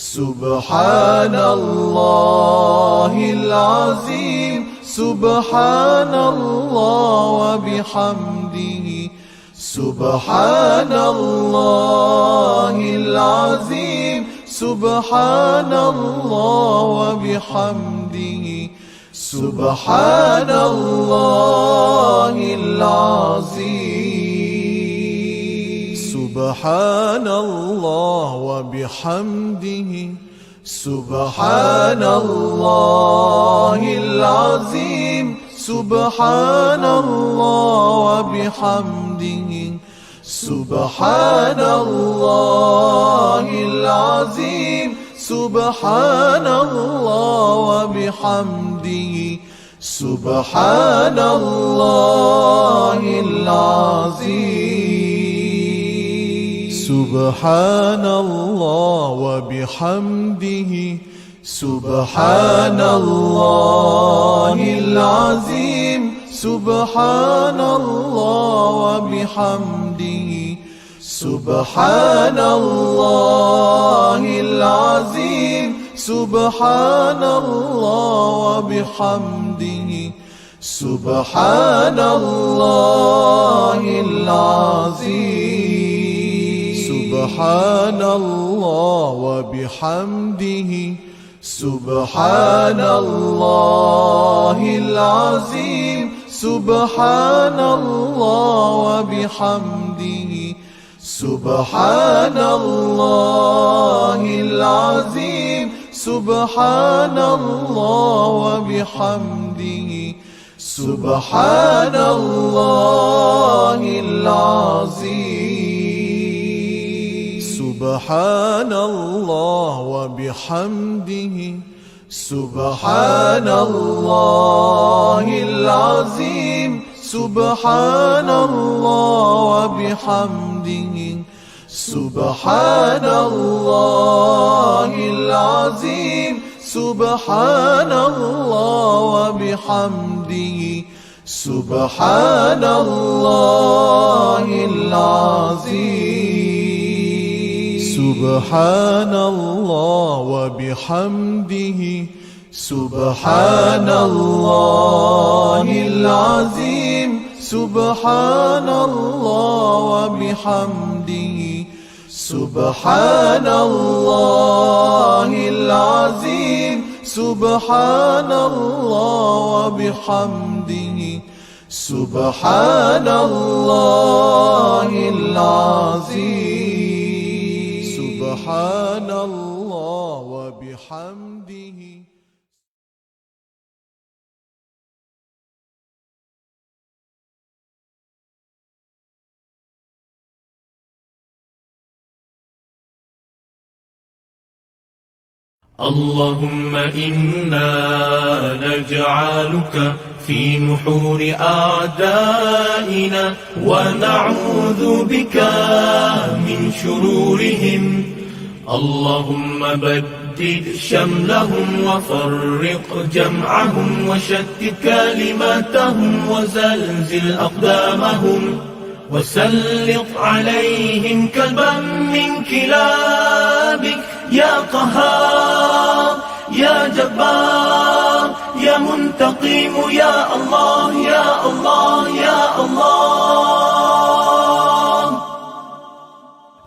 سبحان الله العظيم سبحان الله وبحمده سبحان الله العظيم سبحان الله وبحمده سبحان الله العظيم سبحان الله وبحمده سبحان الله العظيم سبحان الله وبحمده سبحان الله العظيم سبحان الله وبحمده سبحان الله العظيم سبحان الله وبحمده سبحان الله العظيم سبحان الله وبحمده سبحان الله العظيم سبحان الله وبحمده سبحان الله العظيم سبحان الله وبحمده سبحان الله العظيم سبحان الله وبحمده سبحان الله العظيم سبحان الله وبحمده سبحان الله العظيم سبحان الله وبحمده سبحان الله العظيم سبحان الله وبحمده سبحان الله العظيم سبحان الله وبحمده سبحان الله العظيم سبحان الله وبحمده سبحان الله العظيم سبحان الله وبحمده سبحان الله العظيم سبحان الله وبحمده سبحان الله العظيم سبحان الله وبحمده اللهم إنا نجعلك في نحور أعدائنا ونعوذ بك من شرورهم اللهم بدد شملهم وفرق جمعهم وشتت كلماتهم وزلزل أقدامهم وسلط عليهم كلبا من كلابك يا قهار يا جبار يا منتقم يا الله يا الله يا الله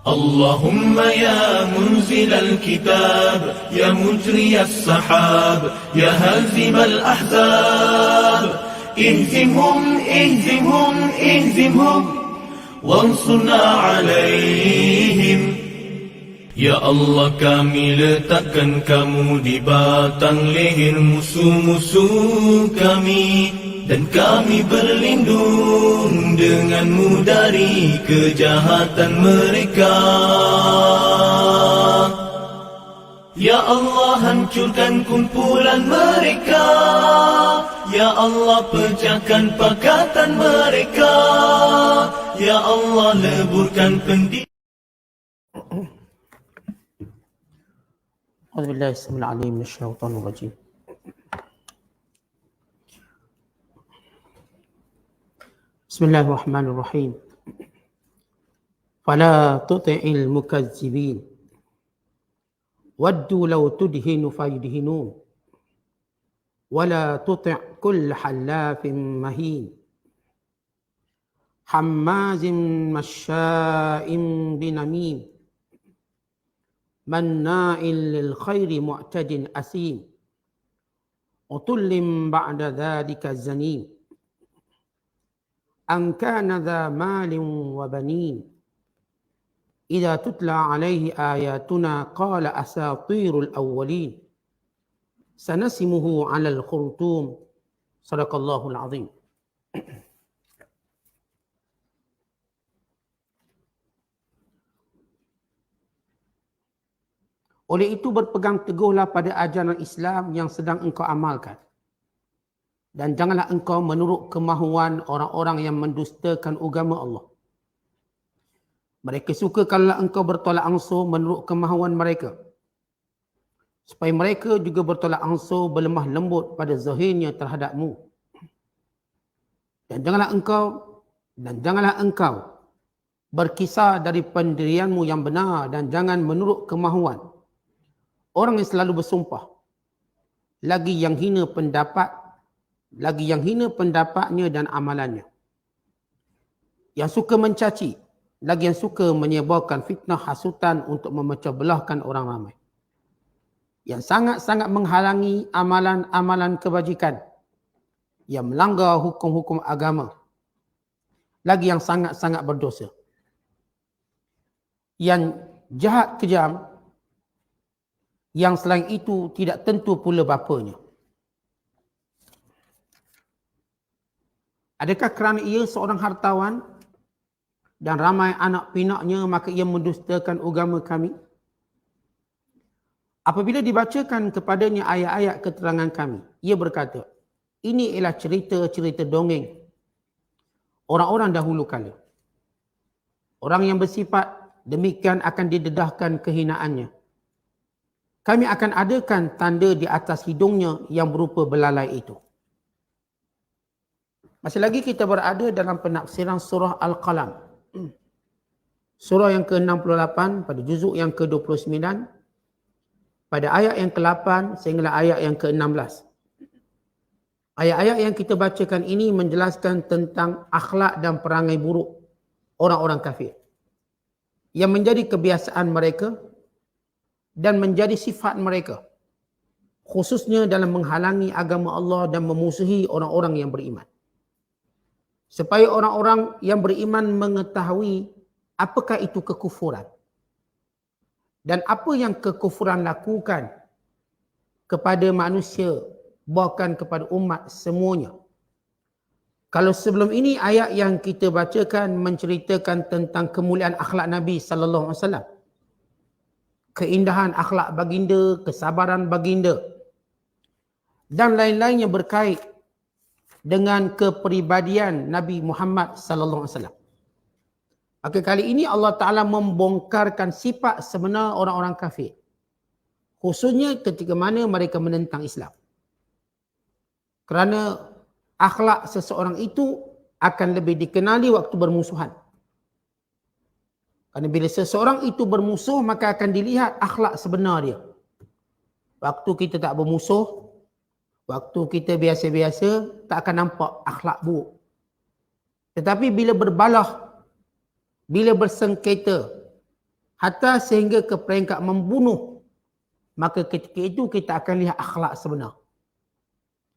اللهم يا منزل الكتاب يا مجري السحاب يا هازم الأحزاب اهزمهم اهزمهم اهزمهم وانصرنا عليهم. Ya Allah, kami letakkan kamu di batang leher musuh-musuh kami, dan kami berlindung denganmu dari kejahatan mereka. Ya Allah, hancurkan kumpulan mereka. Ya Allah, pecahkan pakatan mereka. Ya Allah, leburkan pendirian. أعوذ بالله السميع العليم من الشيطان الرجيم. بسم الله الرحمن الرحيم. فلا تطع المكذبين waddu law tudhinu fayudhinun wala tuti' kull halafin mahin hammazin masya'in binamim manna'il lil khairi mu'tadin asim utullim ba'da dhalika zanim an kana dha malin wa banin idza tutla alaihi ayatuna qala asatirul awwalin sanasimuhu 'alal khurtum. Sadaqallahul azim. Oleh itu berpegang teguhlah pada ajaran Islam yang sedang engkau amalkan. Dan janganlah engkau menurut kemahuan orang-orang yang mendustakan agama Allah. Mereka suka kalau engkau bertolak ansur menurut kemahuan mereka. Supaya mereka juga bertolak ansur berlemah lembut pada zahirnya terhadapmu. Dan janganlah engkau berkisar dari pendirianmu yang benar dan jangan menurut kemahuan orang yang selalu bersumpah. Lagi yang hina pendapatnya dan amalannya. Yang suka mencaci, lagi yang suka menyebarkan fitnah hasutan untuk memecah belahkan orang ramai. Yang sangat-sangat menghalangi amalan-amalan kebajikan. Yang melanggar hukum-hukum agama. Lagi yang sangat-sangat berdosa. Yang jahat kejam, yang selain itu tidak tentu pula bapanya. Adakah kerana ia seorang hartawan dan ramai anak pinaknya maka ia mendustakan agama kami? Apabila dibacakan kepadanya ayat-ayat keterangan kami, ia berkata, ini ialah cerita-cerita dongeng orang-orang dahulu kala. Orang yang bersifat demikian akan didedahkan kehinaannya. Kami akan adakan tanda di atas hidungnya yang berupa belalai itu. Masih lagi kita berada dalam penafsiran surah Al-Qalam. Surah yang ke-68 pada juzuk yang ke-29. Pada ayat yang ke-8 sehingga ayat yang ke-16. Ayat-ayat yang kita bacakan ini menjelaskan tentang akhlak dan perangai buruk orang-orang kafir. Yang menjadi kebiasaan mereka dan menjadi sifat mereka. Khususnya dalam menghalangi agama Allah dan memusuhi orang-orang yang beriman. Supaya orang-orang yang beriman mengetahui apakah itu kekufuran. Dan apa yang kekufuran lakukan kepada manusia, bahkan kepada umat semuanya. Kalau sebelum ini ayat yang kita bacakan menceritakan tentang kemuliaan akhlak Nabi sallallahu alaihi wasallam. Keindahan akhlak baginda, kesabaran baginda dan lain-lain yang berkait dengan kepribadian Nabi Muhammad sallallahu alaihi wasallam. Maka kali ini Allah Ta'ala membongkarkan sifat sebenar orang-orang kafir. Khususnya ketika mana mereka menentang Islam. Kerana akhlak seseorang itu akan lebih dikenali waktu bermusuhan. Kerana bila seseorang itu bermusuh, maka akan dilihat akhlak sebenar dia. Waktu kita tak bermusuh, waktu kita biasa-biasa, tak akan nampak akhlak buruk. Tetapi bila berbalah, bila bersengketa, hatta sehingga ke peringkat membunuh, maka ketika itu kita akan lihat akhlak sebenar.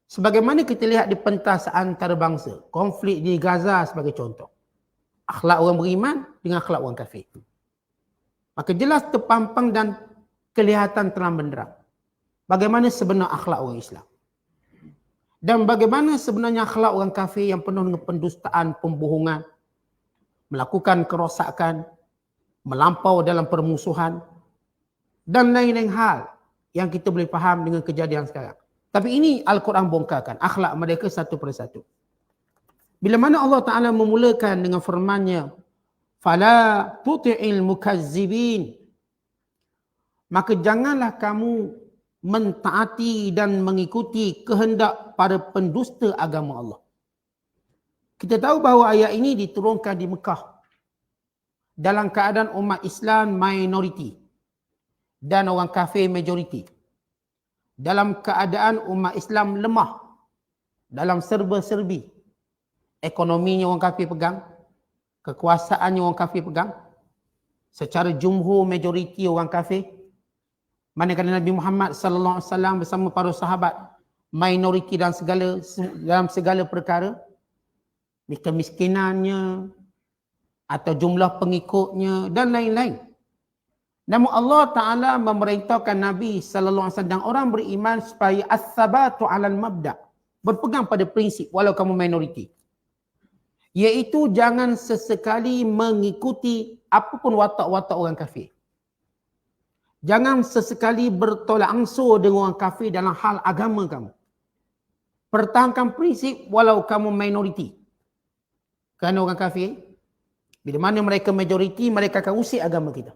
Sebagaimana kita lihat di pentas antarabangsa, konflik di Gaza sebagai contoh. Akhlak orang beriman dengan akhlak orang kafir. Maka jelas terpampang dan kelihatan terang benderang bagaimana sebenar akhlak orang Islam. Dan bagaimana sebenarnya akhlak orang kafir yang penuh dengan pendustaan, pembohongan, melakukan kerosakan, melampau dalam permusuhan, dan lain-lain hal yang kita boleh faham dengan kejadian sekarang. Tapi ini Al-Quran bongkarkan akhlak mereka satu persatu. Bila mana Allah Ta'ala memulakan dengan firman-Nya, "Fala tuti'il mukazzibin." Maka janganlah kamu mentaati dan mengikuti kehendak para pendusta agama Allah. Kita tahu bahawa ayat ini diturunkan di Mekah dalam keadaan umat Islam minoriti. dan orang kafir majoriti. Dalam keadaan umat Islam lemah, dalam serba-serbi, ekonominya orang kafir pegang, kekuasaannya orang kafir pegang, secara jumhur majoriti orang kafir, manakala Nabi Muhammad sallallahu alaihi wasallam bersama para sahabat minoriti dalam segala perkara, kemiskinannya atau jumlah pengikutnya dan lain-lain. Namun Allah Ta'ala memerintahkan Nabi sallallahu alaihi wasallam dan orang beriman supaya as-sabatu 'alal mabda', berpegang pada prinsip walau kamu minoriti. Iaitu jangan sesekali mengikuti apapun watak-watak orang kafir. Jangan sesekali bertolak ansur dengan orang kafir dalam hal agama kamu. Pertahankan prinsip walau kamu minoriti. Kerana orang kafir, bila mana mereka majoriti, mereka akan usik agama kita.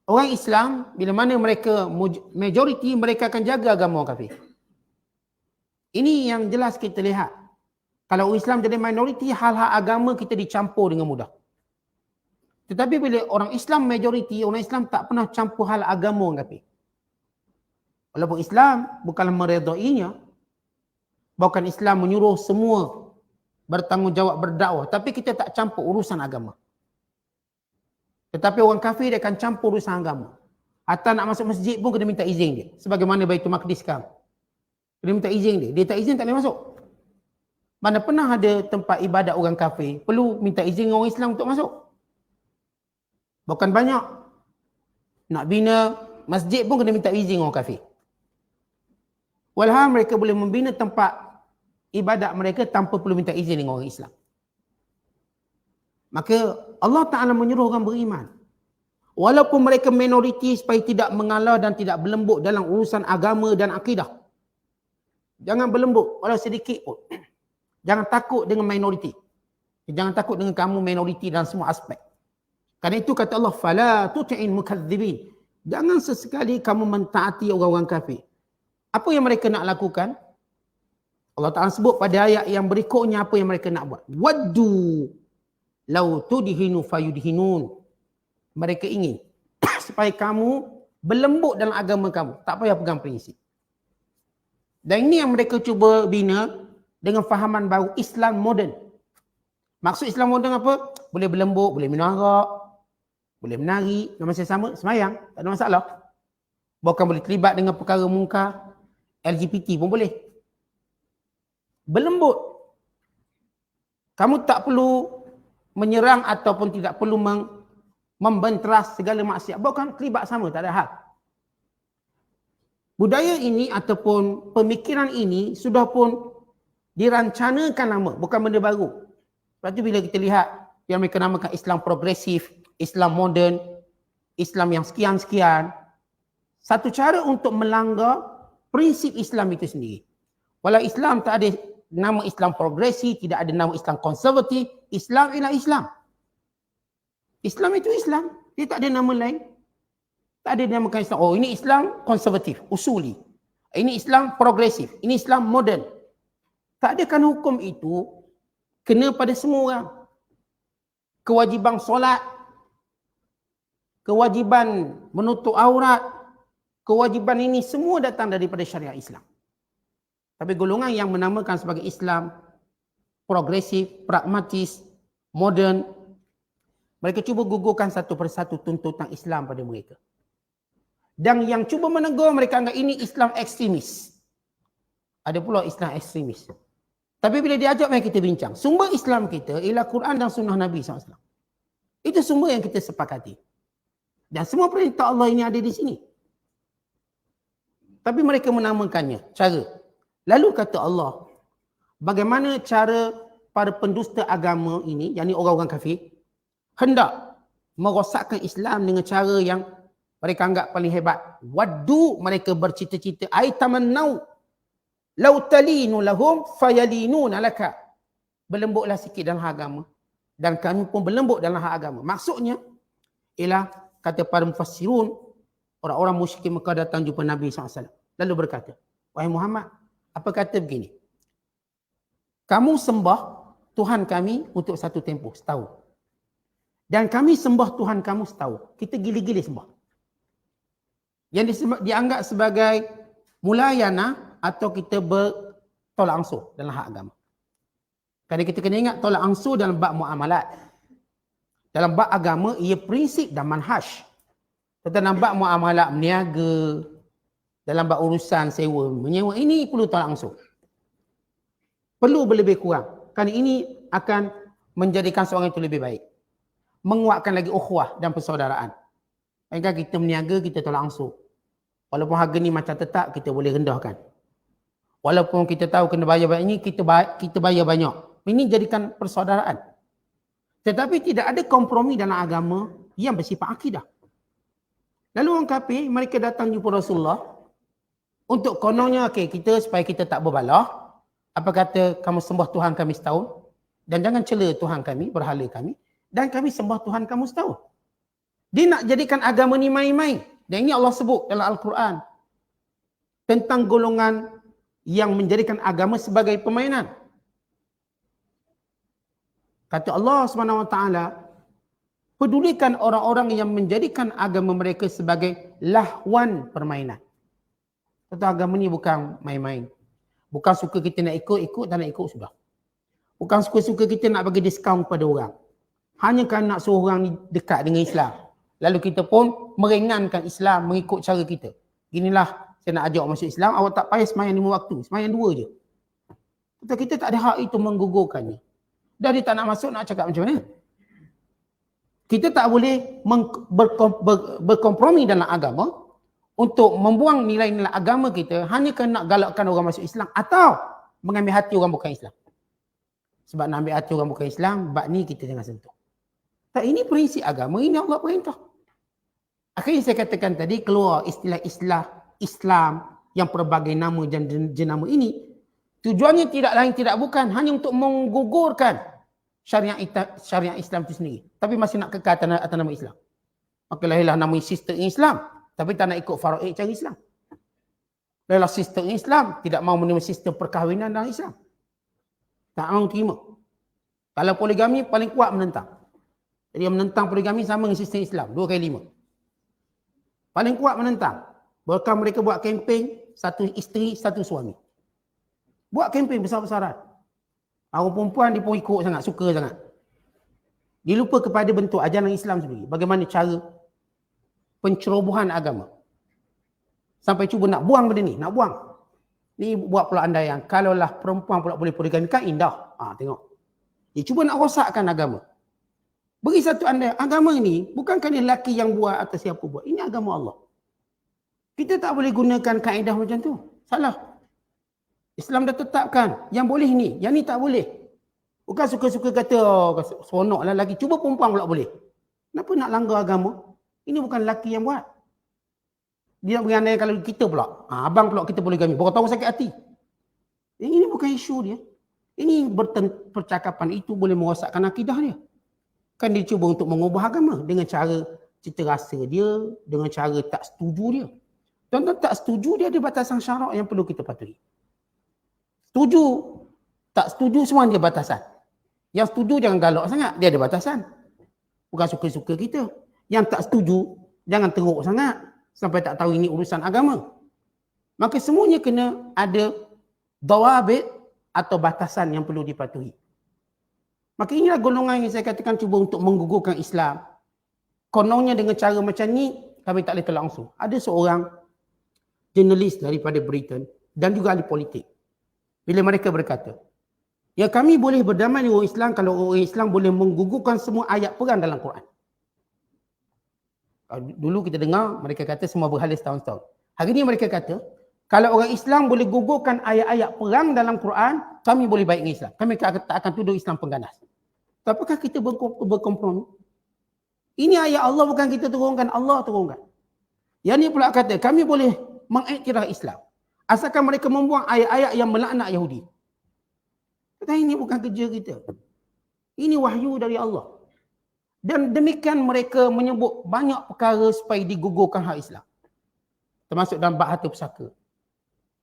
Orang Islam, bila mana mereka majoriti, mereka akan jaga agama orang kafir. Ini yang jelas kita lihat. Kalau Islam jadi minoriti, hal-hal agama kita dicampur dengan mudah. Tetapi bila orang Islam majoriti, orang Islam tak pernah campur hal agama orang kafir. Walaupun Islam bukanlah meredainya, bukan Islam menyuruh semua bertanggungjawab berdakwah, tapi kita tak campur urusan agama. Tetapi orang kafir dia akan campur urusan agama. Hatta nak masuk masjid pun kena minta izin dia. Sebagaimana Baitul Maqdis sekarang. Kena minta izin dia. Dia tak izin tak boleh masuk. Mana pernah ada tempat ibadat orang kafir perlu minta izin orang Islam untuk masuk. Bukan banyak. Nak bina masjid pun kena minta izin orang kafir. Walhal mereka boleh membina tempat ibadat mereka tanpa perlu minta izin dengan orang Islam. Maka Allah Ta'ala menyuruh orang beriman. Walaupun mereka minoriti supaya tidak mengalah dan tidak berlembut dalam urusan agama dan akidah. Jangan berlembut walau sedikit pun. Jangan takut dengan minoriti. Jangan takut dengan kamu minoriti dalam semua aspek. Kerana itu kata Allah, fala tuti'in mukadzibin. Jangan sesekali kamu mentaati orang-orang kafir. Apa yang mereka nak lakukan? Allah Ta'ala sebut pada ayat yang berikutnya apa yang mereka nak buat. Waddu lau tudhinu fayudhinun. Mereka ingin supaya kamu berlembut dalam agama kamu. Tak payah pegang prinsip. Dan ini yang mereka cuba bina dengan fahaman baru Islam moden. Maksud Islam moden apa? Boleh berlembut, boleh minum arak, boleh menari, nama saya sama, semayang, tak ada masalah. Bahkan boleh terlibat dengan perkara mungkar, LGBT pun boleh. Berlembut. Kamu tak perlu menyerang ataupun tidak perlu membenteras segala maksiat. Bahkan terlibat sama, tak ada hal. Budaya ini ataupun pemikiran ini sudah pun dirancanakan lama, bukan benda baru. Lepas tu bila kita lihat yang mereka namakan Islam progresif, Islam moden, Islam yang sekian-sekian, satu cara untuk melanggar prinsip Islam itu sendiri. Walau Islam tak ada nama Islam progresif, tidak ada nama Islam konservatif, Islam ialah Islam. Islam itu Islam, dia tak ada nama lain. Tak ada dinamakan Islam. Oh, ini Islam konservatif, usuli. Ini Islam progresif, ini Islam moden. Tak ada kan hukum itu kena pada semua orang. Kewajiban solat, kewajiban menutup aurat, kewajiban ini semua datang daripada syariat Islam. Tapi golongan yang menamakan sebagai Islam progresif, pragmatis, moden, mereka cuba gugurkan satu persatu tuntutan Islam pada mereka. Dan yang cuba menegur mereka anggap ini Islam ekstremis. Ada pula Islam ekstremis. Tapi bila diajak mari kita bincang, sumber Islam kita ialah Quran dan sunnah Nabi SAW. Itu sumber yang kita sepakati. Dan semua perintah Allah ini ada di sini. Tapi mereka menamakannya cara. Lalu kata Allah, bagaimana cara para pendusta agama ini, yakni orang-orang kafir, hendak merosakkan Islam dengan cara yang mereka anggap paling hebat. Waddu, mereka bercita-cita, ai tamannau law talinu lahum fayalinuna laka. Berlembutlah sikit dalam hal agama dan kamu pun berlembut dalam hal agama. Maksudnya ialah kata para mufassirun, orang-orang musyrikin Mekah datang jumpa Nabi SAW. Lalu berkata, wahai Muhammad, apa kata begini? Kamu sembah Tuhan kami untuk satu tempoh, setahun. Dan kami sembah Tuhan kamu setahun. Kita gila-gila sembah. yang dianggap sebagai mulayana atau kita bertolak ansur dalam hak agama. Kerana kita kena ingat tolak ansur dalam bab muamalat. Dalam bab agama, ia prinsip dan manhaj. Tetapi dalam bab muamalat, meniaga, dalam bab urusan sewa, menyewa, ini perlu tolak ansur. Perlu berlebih kurang. Kerana ini akan menjadikan seorang itu lebih baik. Menguatkan lagi ukhuwah dan persaudaraan. Kan kita meniaga, kita tolak ansur. Walaupun harga ni macam tetap, kita boleh rendahkan. Walaupun kita tahu kena bayar banyak ni, kita bayar banyak. Ini jadikan persaudaraan. Tetapi tidak ada kompromi dalam agama yang bersifat akidah. Lalu orang kafir, mereka datang jumpa Rasulullah untuk kononnya, kita supaya kita tak berbalah. Apa kata, kamu sembah Tuhan kami setahun dan jangan cela Tuhan kami, berhala kami, dan kami sembah Tuhan kamu setahun. Dia nak jadikan agama ni main-main. Dan ini Allah sebut dalam Al-Quran tentang golongan yang menjadikan agama sebagai permainan. Kata Allah SWT, pedulikan orang-orang yang menjadikan agama mereka sebagai lahwan permainan. Kata agama ni bukan main-main. Bukan suka kita nak ikut, tak nak ikut sudah. Bukan suka-suka kita nak bagi diskaun pada orang. Hanya kerana nak suruh orang ni dekat dengan Islam. Lalu kita pun meringankan Islam mengikut cara kita. Inilah saya nak ajak masuk Islam, awak tak payah semayang 5 waktu, semayang 2 je. Kita tak ada hak itu menggugurkannya. Dah dia tak nak masuk, nak cakap macam mana? Kita tak boleh berkompromi dalam agama untuk membuang nilai-nilai agama kita hanya kerana nak galakkan orang masuk Islam atau mengambil hati orang bukan Islam. Sebab nak ambil hati orang bukan Islam, bab ni kita jangan sentuh. Tak, ini prinsip agama, ini Allah perintah. Akhirnya saya katakan tadi, keluar istilah Islam yang pelbagai nama dan jenama ini, tujuannya tidak lain tidak bukan hanya untuk menggugurkan syariat Islam itu sendiri. Tapi masih nak kekal atas nama Islam. Maka lahirlah nama sistem Islam. Tapi tak nak ikut faraid cara Islam. Lahirlah sistem Islam. Tidak mahu menerima sistem perkahwinan dalam Islam. Tak mahu terima. Kalau poligami paling kuat menentang. Jadi yang menentang poligami sama dengan sistem Islam. 2 kali 5. Paling kuat menentang. Bahkan mereka buat kempen, 1 isteri, 1 suami. Buat kempen besar-besaran. Orang perempuan dia pun ikut sangat, suka sangat. Dia lupa kepada bentuk ajaran Islam sendiri. Bagaimana cara pencerobohan agama. Sampai cuba nak buang benda ni, nak buang. Ni buat pula andaian. Kalaulah perempuan pula boleh poligami, kan indah. Tengok. Dia cuba nak rosakkan agama. Beri satu andaian. Agama ni bukankah dia lelaki yang buat atau siapa buat. Ini agama Allah. Kita tak boleh gunakan kaedah macam tu. Salah. Islam dah tetapkan, yang boleh ni, yang ni tak boleh. Bukan suka-suka kata, seronok lah lagi. Cuba perempuan pula boleh. Kenapa nak langgar agama? Ini bukan lelaki yang buat. Dia nak berandai kalau kita pula. Abang pula kita poligami. Baru tahu sakit hati. Ini bukan isu dia. Ini percakapan itu boleh merosakkan akidah dia. Kan dia cuba untuk mengubah agama dengan cara cita rasa dia, dengan cara tak setuju dia. Tuan-tuan, tak setuju dia ada batasan syarak yang perlu kita patuhi. Setuju, tak setuju semua dia batasan. Yang setuju jangan galak sangat, dia ada batasan. Bukan suka-suka kita. Yang tak setuju, jangan teruk sangat sampai tak tahu ini urusan agama. Maka semuanya kena ada dawabit atau batasan yang perlu dipatuhi. Maka inilah golongan yang saya katakan cuba untuk menggugurkan Islam. Kononnya dengan cara macam ni, kami tak boleh tolak langsung. Ada seorang jurnalis daripada Britain dan juga ahli politik. Bila mereka berkata, ya kami boleh berdamai dengan orang Islam kalau orang Islam boleh menggugurkan semua ayat perang dalam Quran. Dulu kita dengar mereka kata semua berhala setahun-setahun. Hari ini mereka kata, kalau orang Islam boleh gugurkan ayat-ayat perang dalam Quran, kami boleh baik dengan Islam. Kami tak akan tuduh Islam pengganas. Apakah kita berkompromi? Ini ayat Allah bukan kita turunkan, Allah turunkan. Yang ni pula kata, kami boleh mengiktiraf Islam. Asalkan mereka membuang ayat-ayat yang melaknat Yahudi. Kata ini bukan kerja kita. Ini wahyu dari Allah. Dan demikian mereka menyebut banyak perkara supaya digugurkan hak Islam. Termasuk dalam bab harta pusaka.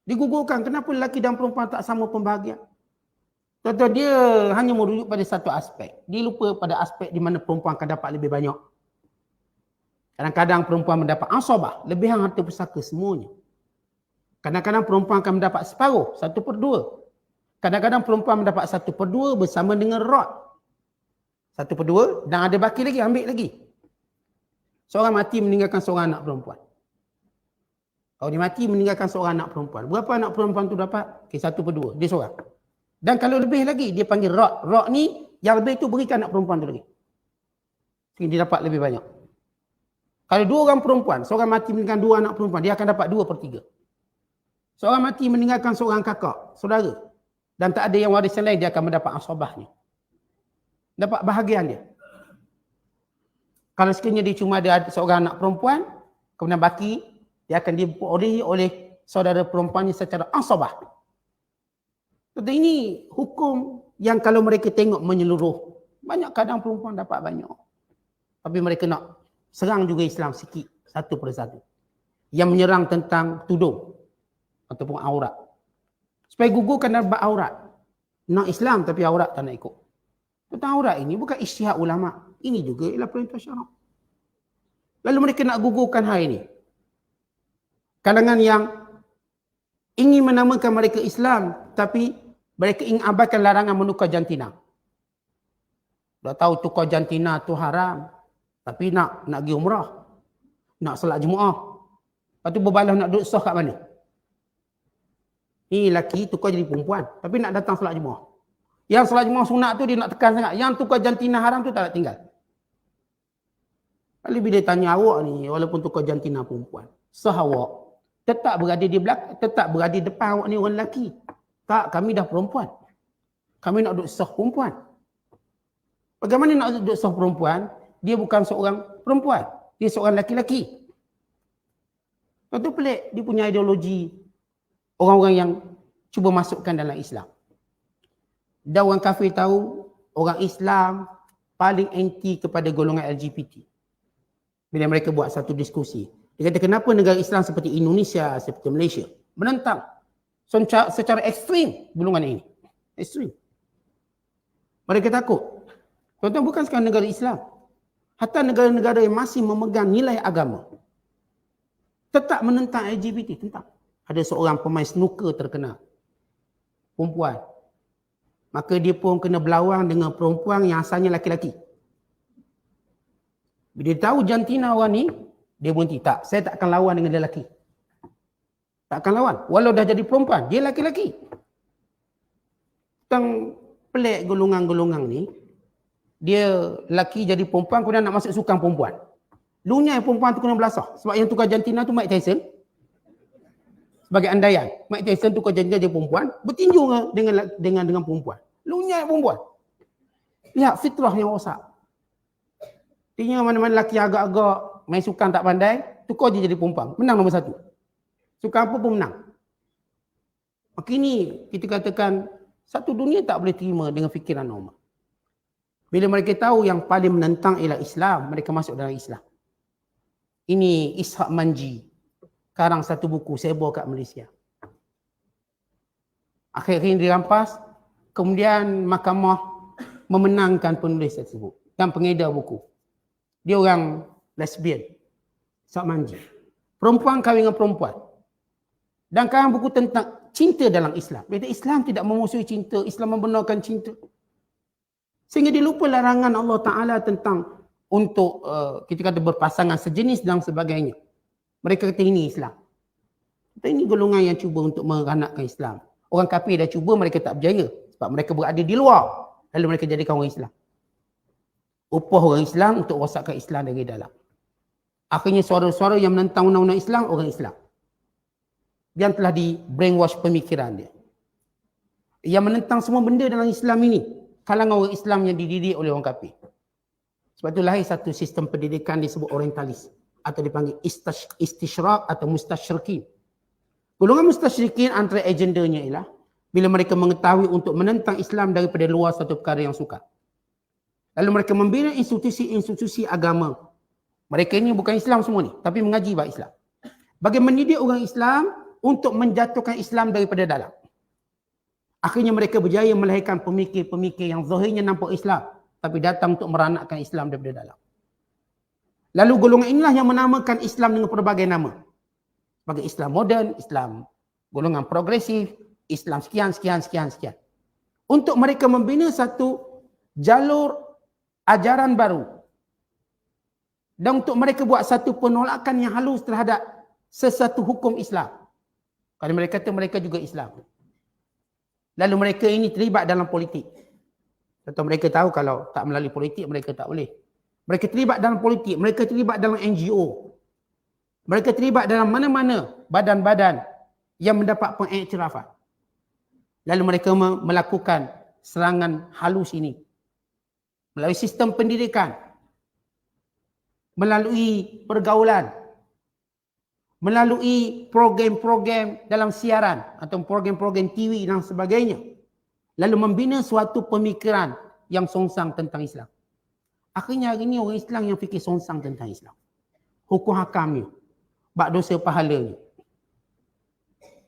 Digugurkan. Kenapa lelaki dan perempuan tak sama pembahagian? Contoh dia hanya merujuk pada satu aspek. Dia lupa pada aspek di mana perempuan akan dapat lebih banyak. Kadang-kadang perempuan mendapat asabah, lebihan harta pusaka semuanya. Kadang-kadang perempuan akan mendapat separuh, 1/2. Kadang-kadang perempuan mendapat 1/2 bersama dengan rod. 1/2 dan ada baki lagi, ambil lagi. Seorang mati meninggalkan seorang anak perempuan. Kalau dia mati meninggalkan seorang anak perempuan. Berapa anak perempuan tu dapat? Okay, 1/2. Dia seorang. Dan kalau lebih lagi, dia panggil rod. Rod ni, yang lebih tu berikan anak perempuan tu lagi. Dia dapat lebih banyak. Kalau 2 orang perempuan, seorang mati meninggalkan 2 anak perempuan, dia akan dapat 2/3. Seorang mati meninggalkan seorang kakak, saudara, dan tak ada yang warisan lain, dia akan mendapat asabahnya. Dapat bahagian dia. Kalau sekiranya dia cuma ada seorang anak perempuan, kemudian baki, dia akan diperolehi oleh saudara perempuannya secara asabah. Jadi ini hukum yang kalau mereka tengok menyeluruh, banyak kadang perempuan dapat banyak. Tapi mereka nak serang juga Islam sikit, satu persatu. Yang menyerang tentang tudung ataupun aurat. Supaya gugurkan dan bab aurat. Nak Islam tapi aurat tak nak ikut. Tentang aurat ini bukan ijtihad ulama. Ini juga ialah perintah syarak. Lalu mereka nak gugurkan hal ini. Kalangan yang ingin menamakan mereka Islam tapi mereka ingin abaikan larangan menukar jantina. Dah tahu tukar jantina tu haram. Tapi nak pergi umrah. Nak solat Jumaat. Lepas tu berbalas nak duduk sah kat mana? Ni lelaki tukar jadi perempuan. Tapi nak datang solat Jumaat. Yang solat Jumaat sunat tu dia nak tekan sangat. Yang tukar jantina haram tu tak nak tinggal. Lalu bila dia tanya awak ni, walaupun tukar jantina perempuan, sah awak tetap berada di belakang, tetap berada di depan awak ni orang lelaki. Tak, kami dah perempuan. Kami nak duduk sah perempuan. Bagaimana nak duduk sah perempuan? Dia bukan seorang perempuan. Dia seorang lelaki-lelaki. Lepas tu pelik, dia punya ideologi orang-orang yang cuba masukkan dalam Islam. Dan orang kafir tahu, orang Islam paling anti kepada golongan LGBT. Bila mereka buat satu diskusi. Dia kata, kenapa negara Islam seperti Indonesia, seperti Malaysia, menentang secara ekstrim golongan ini. Ekstrim. Mereka takut. Tuan-tuan, bukan sekarang negara Islam. Hatta negara-negara yang masih memegang nilai agama tetap menentang LGBT, tentang. Ada seorang pemain snooker terkenal, perempuan. Maka dia pun kena berlawan dengan perempuan yang asalnya laki-laki. Bila dia tahu jantina orang ni, dia berhenti. Tak, saya tak akan lawan dengan lelaki. Tak akan lawan. Walau dah jadi perempuan, dia laki-laki. Tentang pelik golongan-golongan ni, dia lelaki jadi perempuan, kemudian nak masuk sukan perempuan. Lunya perempuan tu kena belasah. Sebab yang tukar jantina tu Mike Tyson. Sebagai andaian, Mike Tyson tukar jantina jadi perempuan, bertinju dengan perempuan. Lunya perempuan. Lihat fitrah yang rosak. Artinya mana-mana lelaki agak-agak main sukan tak pandai, tukar je jadi perempuan. Menang nombor 1. Sukan apa pun menang. Maka ini kita katakan satu dunia tak boleh terima dengan fikiran normal. Bila mereka tahu yang paling menentang ialah Islam, mereka masuk dalam Islam. Ini Ishaq Manji. Karang satu buku, saya bawa kat Malaysia. Akhirnya dirampas, kemudian mahkamah memenangkan penulis tersebut dan pengedar buku. Dia orang lesbian. Ishaq Manji. Perempuan kahwin dengan perempuan. Dan karang buku tentang cinta dalam Islam. Kata Islam tidak memusuhi cinta, Islam membenarkan cinta. Sehingga dia lupa larangan Allah Ta'ala tentang untuk kita kata berpasangan sejenis dan sebagainya. Mereka kata ini Islam. Kata ini golongan yang cuba untuk meranakkan Islam. Orang kafir dah cuba, mereka tak berjaya. Sebab mereka berada di luar. Lalu mereka jadikan orang Islam. Upah orang Islam untuk rosakkan Islam dari dalam. Akhirnya suara-suara yang menentang undang-undang Islam, orang Islam. Yang telah di brainwash pemikiran dia. Yang menentang semua benda dalam Islam ini, kalangan orang Islam yang dididik oleh orang kafir. Sebab itu lahir satu sistem pendidikan disebut orientalis. Atau dipanggil istishraq atau mustasyrikin. Golongan mustasyrikin antara agendanya ialah bila mereka mengetahui untuk menentang Islam daripada luar satu perkara yang sukar. Lalu mereka membina institusi-institusi agama. Mereka ini bukan Islam semua ni, tapi mengaji bab Islam. Bagi mendidik orang Islam untuk menjatuhkan Islam daripada dalam. Akhirnya mereka berjaya melahirkan pemikir-pemikir yang zahirnya nampak Islam, tapi datang untuk meranakkan Islam daripada dalam. Lalu golongan inilah yang menamakan Islam dengan pelbagai nama. Sebagai Islam moden, Islam golongan progresif, Islam sekian. Untuk mereka membina satu jalur ajaran baru. Dan untuk mereka buat satu penolakan yang halus terhadap sesuatu hukum Islam. Kalau mereka kata mereka juga Islam. Lalu mereka ini terlibat dalam politik. Atau mereka tahu kalau tak melalui politik mereka tak boleh. Mereka terlibat dalam politik, mereka terlibat dalam NGO. Mereka terlibat dalam mana-mana badan-badan yang mendapat pengiktirafan. Lalu mereka melakukan serangan halus ini. Melalui sistem pendidikan. Melalui pergaulan. Melalui program-program dalam siaran atau program-program TV dan sebagainya. Lalu membina suatu pemikiran yang songsang tentang Islam. Akhirnya hari ini orang Islam yang fikir songsang tentang Islam. Hukum hakamnya. Bak dosa pahalanya.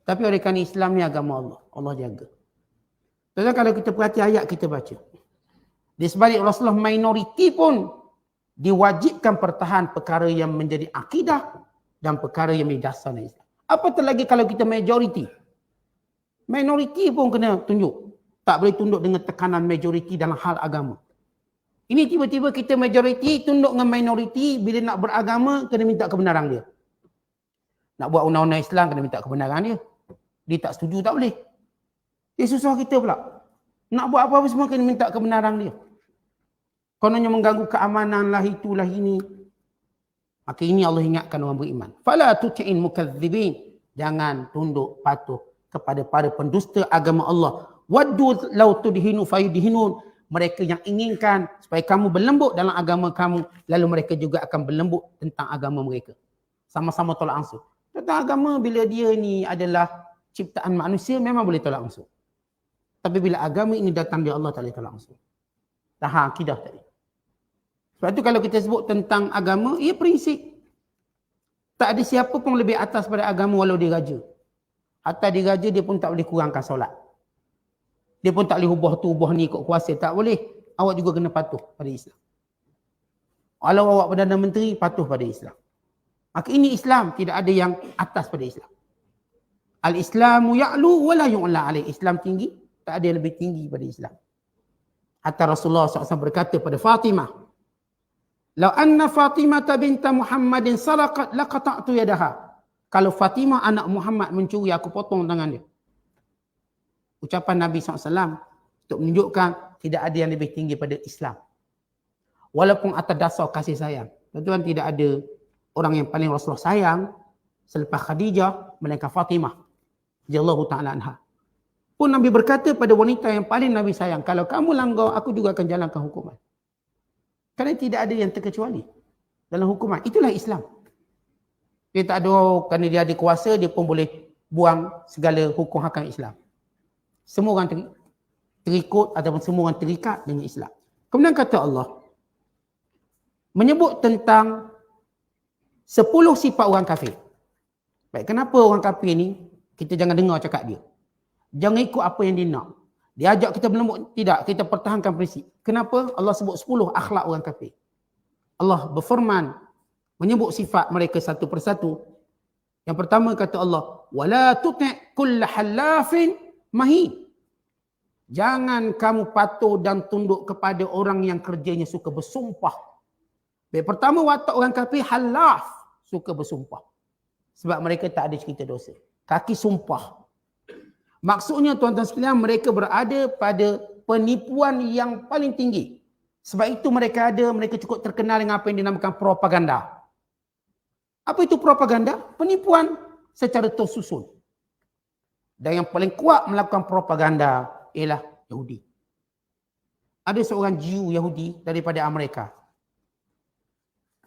Tapi oleh kerana Islam ni agama Allah. Allah jaga. Jadi kalau kita perhati ayat kita baca. Di sebalik Rasulullah minoriti pun diwajibkan pertahan perkara yang menjadi akidah dan perkara yang menjadi dasar Islam. Apatah lagi kalau kita majoriti. Minoriti pun kena tunjuk. Tak boleh tunduk dengan tekanan majoriti dalam hal agama. Ini tiba-tiba kita majoriti tunduk dengan minoriti bila nak beragama kena minta kebenaran dia. Nak buat undang-undang Islam kena minta kebenaran dia. Dia tak setuju tak boleh. Dia susah kita pula. Nak buat apa-apa semua kena minta kebenaran dia. Kononnya mengganggu keamanan lah itulah ini. Maka ini Allah ingatkan orang beriman. Fala tuti'in mukadzibin. Jangan tunduk patuh kepada para pendusta agama Allah. Waddu law tudhinu fayudhinun. Mereka yang inginkan supaya kamu berlembut dalam agama kamu, lalu mereka juga akan berlembut tentang agama mereka. Sama-sama tolak ansur. Tentang agama bila dia ni adalah ciptaan manusia memang boleh tolak ansur. Tapi bila agama ini datang dari Allah tak boleh tolak ansur. Tahan akidah tadi. Sebab tu kalau kita sebut tentang agama, ia prinsip. Tak ada siapa pun lebih atas pada agama walau dia raja. Hatta dia raja dia pun tak boleh kurangkan solat. Dia pun tak boleh ubah tu, ubah ni ikut kuasa. Tak boleh. Awak juga kena patuh pada Islam. Kalau awak Perdana Menteri, patuh pada Islam. Maka ini Islam. Tidak ada yang atas pada Islam. Al-Islamu ya'lu wa la yu'la alaih. Islam tinggi. Tak ada yang lebih tinggi pada Islam. Hatta Rasulullah SAW berkata pada Fatimah. Lau anna Fatimah binta Muhammadin saraqat laqata'tu yadaha. Kalau Fatimah anak Muhammad mencuri, aku potong tangan dia. Ucapan Nabi SAW untuk menunjukkan tidak ada yang lebih tinggi pada Islam. Walaupun atas dasar kasih sayang. Tuan-tuan, tidak ada orang yang paling Rasulullah sayang selepas Khadijah melainkan Fatimah radhiyallahu ta'ala anha. Pun Nabi berkata pada wanita yang paling Nabi sayang, kalau kamu langgar, aku juga akan jalankan hukuman. Kerana tidak ada yang terkecuali dalam hukuman. Itulah Islam. Dia tak ada, kerana dia ada kuasa, dia pun boleh buang segala hukum hakam Islam. Semua orang terikut ataupun semua orang terikat dengan Islam. Kemudian kata Allah, menyebut tentang 10 sifat orang kafir. Baik, kenapa orang kafir ni, kita jangan dengar cakap dia. Jangan ikut apa yang dia nak. Dia ajak kita berlembut, tidak. Kita pertahankan prinsip. Kenapa? Allah sebut 10 akhlak orang kafir. Allah berfirman, menyebut sifat mereka satu persatu. Yang pertama kata Allah, wala tuti' kulla halafin mahin. Jangan kamu patuh dan tunduk kepada orang yang kerjanya suka bersumpah. Baik, pertama watak orang kafir halaf, suka bersumpah. Sebab mereka tak ada cerita dosa. Kaki sumpah. Maksudnya tuan-tuan sekalian, mereka berada pada penipuan yang paling tinggi. Sebab itu mereka cukup terkenal dengan apa yang dinamakan propaganda. Apa itu propaganda? Penipuan secara tersusun. Dan yang paling kuat melakukan propaganda ialah Yahudi. Ada seorang Jew Yahudi daripada Amerika.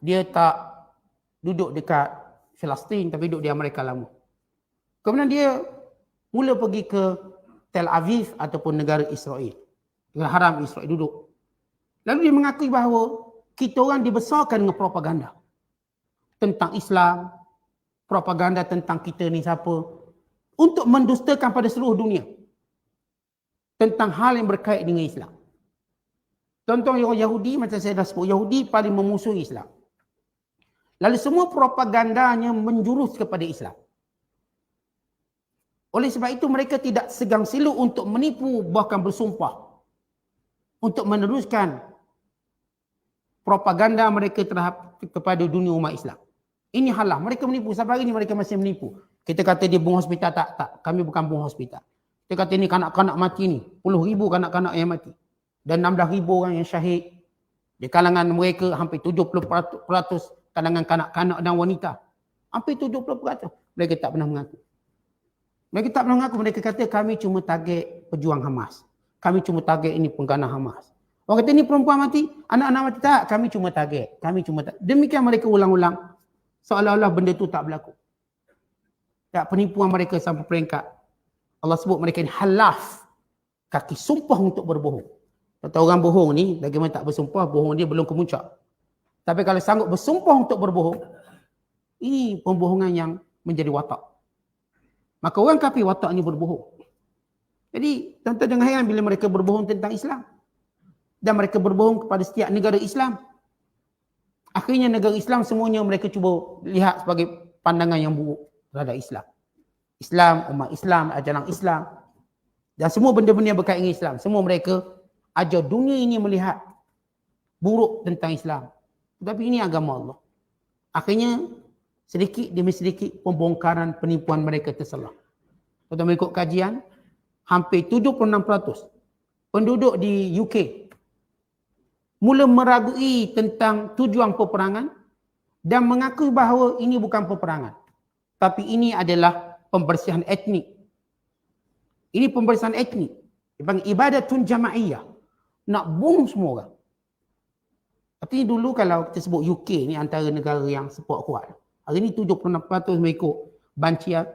Dia tak duduk dekat Palestin tapi duduk di Amerika lama. Kemudian dia mula pergi ke Tel Aviv ataupun negara Israel. Negara haram Israel duduk. Lalu dia mengakui bahawa kita orang dibesarkan dengan propaganda. Tentang Islam, propaganda tentang kita ni siapa. Untuk mendustakan pada seluruh dunia. Tentang hal yang berkait dengan Islam. Contoh orang Yahudi, macam saya dah sebut, Yahudi paling memusuhi Islam. Lalu semua propagandanya menjurus kepada Islam. Oleh sebab itu mereka tidak segang silu untuk menipu bahkan bersumpah untuk meneruskan propaganda mereka terhadap kepada dunia umat Islam. Ini halah, mereka menipu. Sampai hari ini mereka masih menipu. Kita kata dia bung hospital, tak. Kami bukan bung hospital. Kita kata ni kanak-kanak mati ni. Puluh ribu kanak-kanak yang mati. Dan 16,000 orang yang syahid. Di kalangan mereka hampir 70% kalangan kanak-kanak dan wanita. Hampir 70%. Mereka tak pernah mengaku. Mereka tak pernah mengaku. Mereka kata kami cuma target pejuang Hamas. Kami cuma target ini penggana Hamas. Orang kata ni perempuan mati, anak-anak mati. Tak, kami cuma target. Demikian mereka ulang-ulang. Seolah-olah benda tu tak berlaku. Tak, penipuan mereka sampai peringkat Allah sebut mereka ni halaf. Kaki sumpah untuk berbohong. Kata orang bohong ni, bagaimana tak bersumpah, bohong dia belum kemuncak. Tapi kalau sanggup bersumpah untuk berbohong, ini pembohongan yang menjadi watak. Maka orang kafir watak ni berbohong. Jadi, tuan-tuan jangan heran bila mereka berbohong tentang Islam. Dan mereka berbohong kepada setiap negara Islam. Akhirnya negara Islam semuanya mereka cuba lihat sebagai pandangan yang buruk terhadap Islam. Islam, umat Islam, ajaran Islam. Dan semua benda-benda yang berkaitan dengan Islam. Semua mereka ajar dunia ini melihat buruk tentang Islam. Tetapi ini agama Allah. Akhirnya sedikit demi sedikit pembongkaran penipuan mereka terselah. Kalau mengikut kajian, hampir 76% penduduk di UK mula meragui tentang tujuan peperangan dan mengakui bahawa ini bukan peperangan. Tapi ini adalah pembersihan etnik. Ini pembersihan etnik. Dipanggil ibadatun jama'iyah. Nak bunuh semua orang. Tapi dulu kalau kita sebut UK ni antara negara yang support kuat. Hari ini 76% mengikut bancian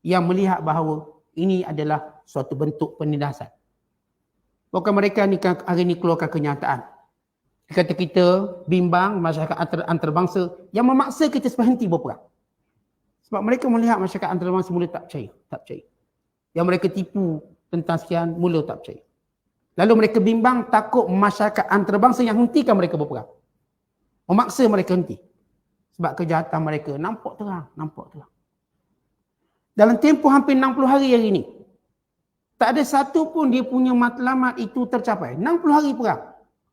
yang melihat bahawa ini adalah suatu bentuk penindasan. Bukan mereka ni hari ini keluarkan kenyataan. Kata kita bimbang masyarakat antarabangsa yang memaksa kita berhenti berperang. Sebab mereka melihat masyarakat antarabangsa mula tak percaya. Yang mereka tipu tentang sekian mula tak percaya. Lalu mereka bimbang takut masyarakat antarabangsa yang hentikan mereka berperang. Memaksa mereka henti. Sebab kejahatan mereka nampak terang. Dalam tempoh hampir 60 hari ini, tak ada satu pun dia punya matlamat itu tercapai. 60 hari perang.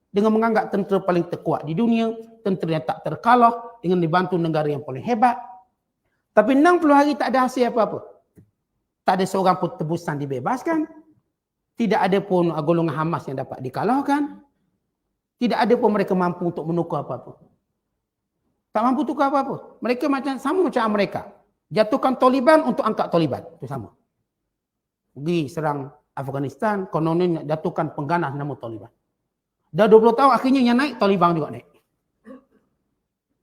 Dengan menganggap tentera paling terkuat di dunia, tentera yang tak terkalah, dengan dibantu negara yang paling hebat. Tapi 60 hari tak ada hasil apa-apa. Tak ada seorang pun tebusan dibebaskan. Tidak ada pun golongan Hamas yang dapat dikalahkan. Tidak ada pun mereka mampu untuk menukar apa-apa. Tak mampu tukar apa-apa. Mereka sama macam Amerika. Jatuhkan Taliban untuk angkat Taliban. Itu sama. Pergi serang Afghanistan, kononnya jatuhkan pengganas nama Taliban. Dah 20 tahun akhirnya yang naik, Taliban juga naik.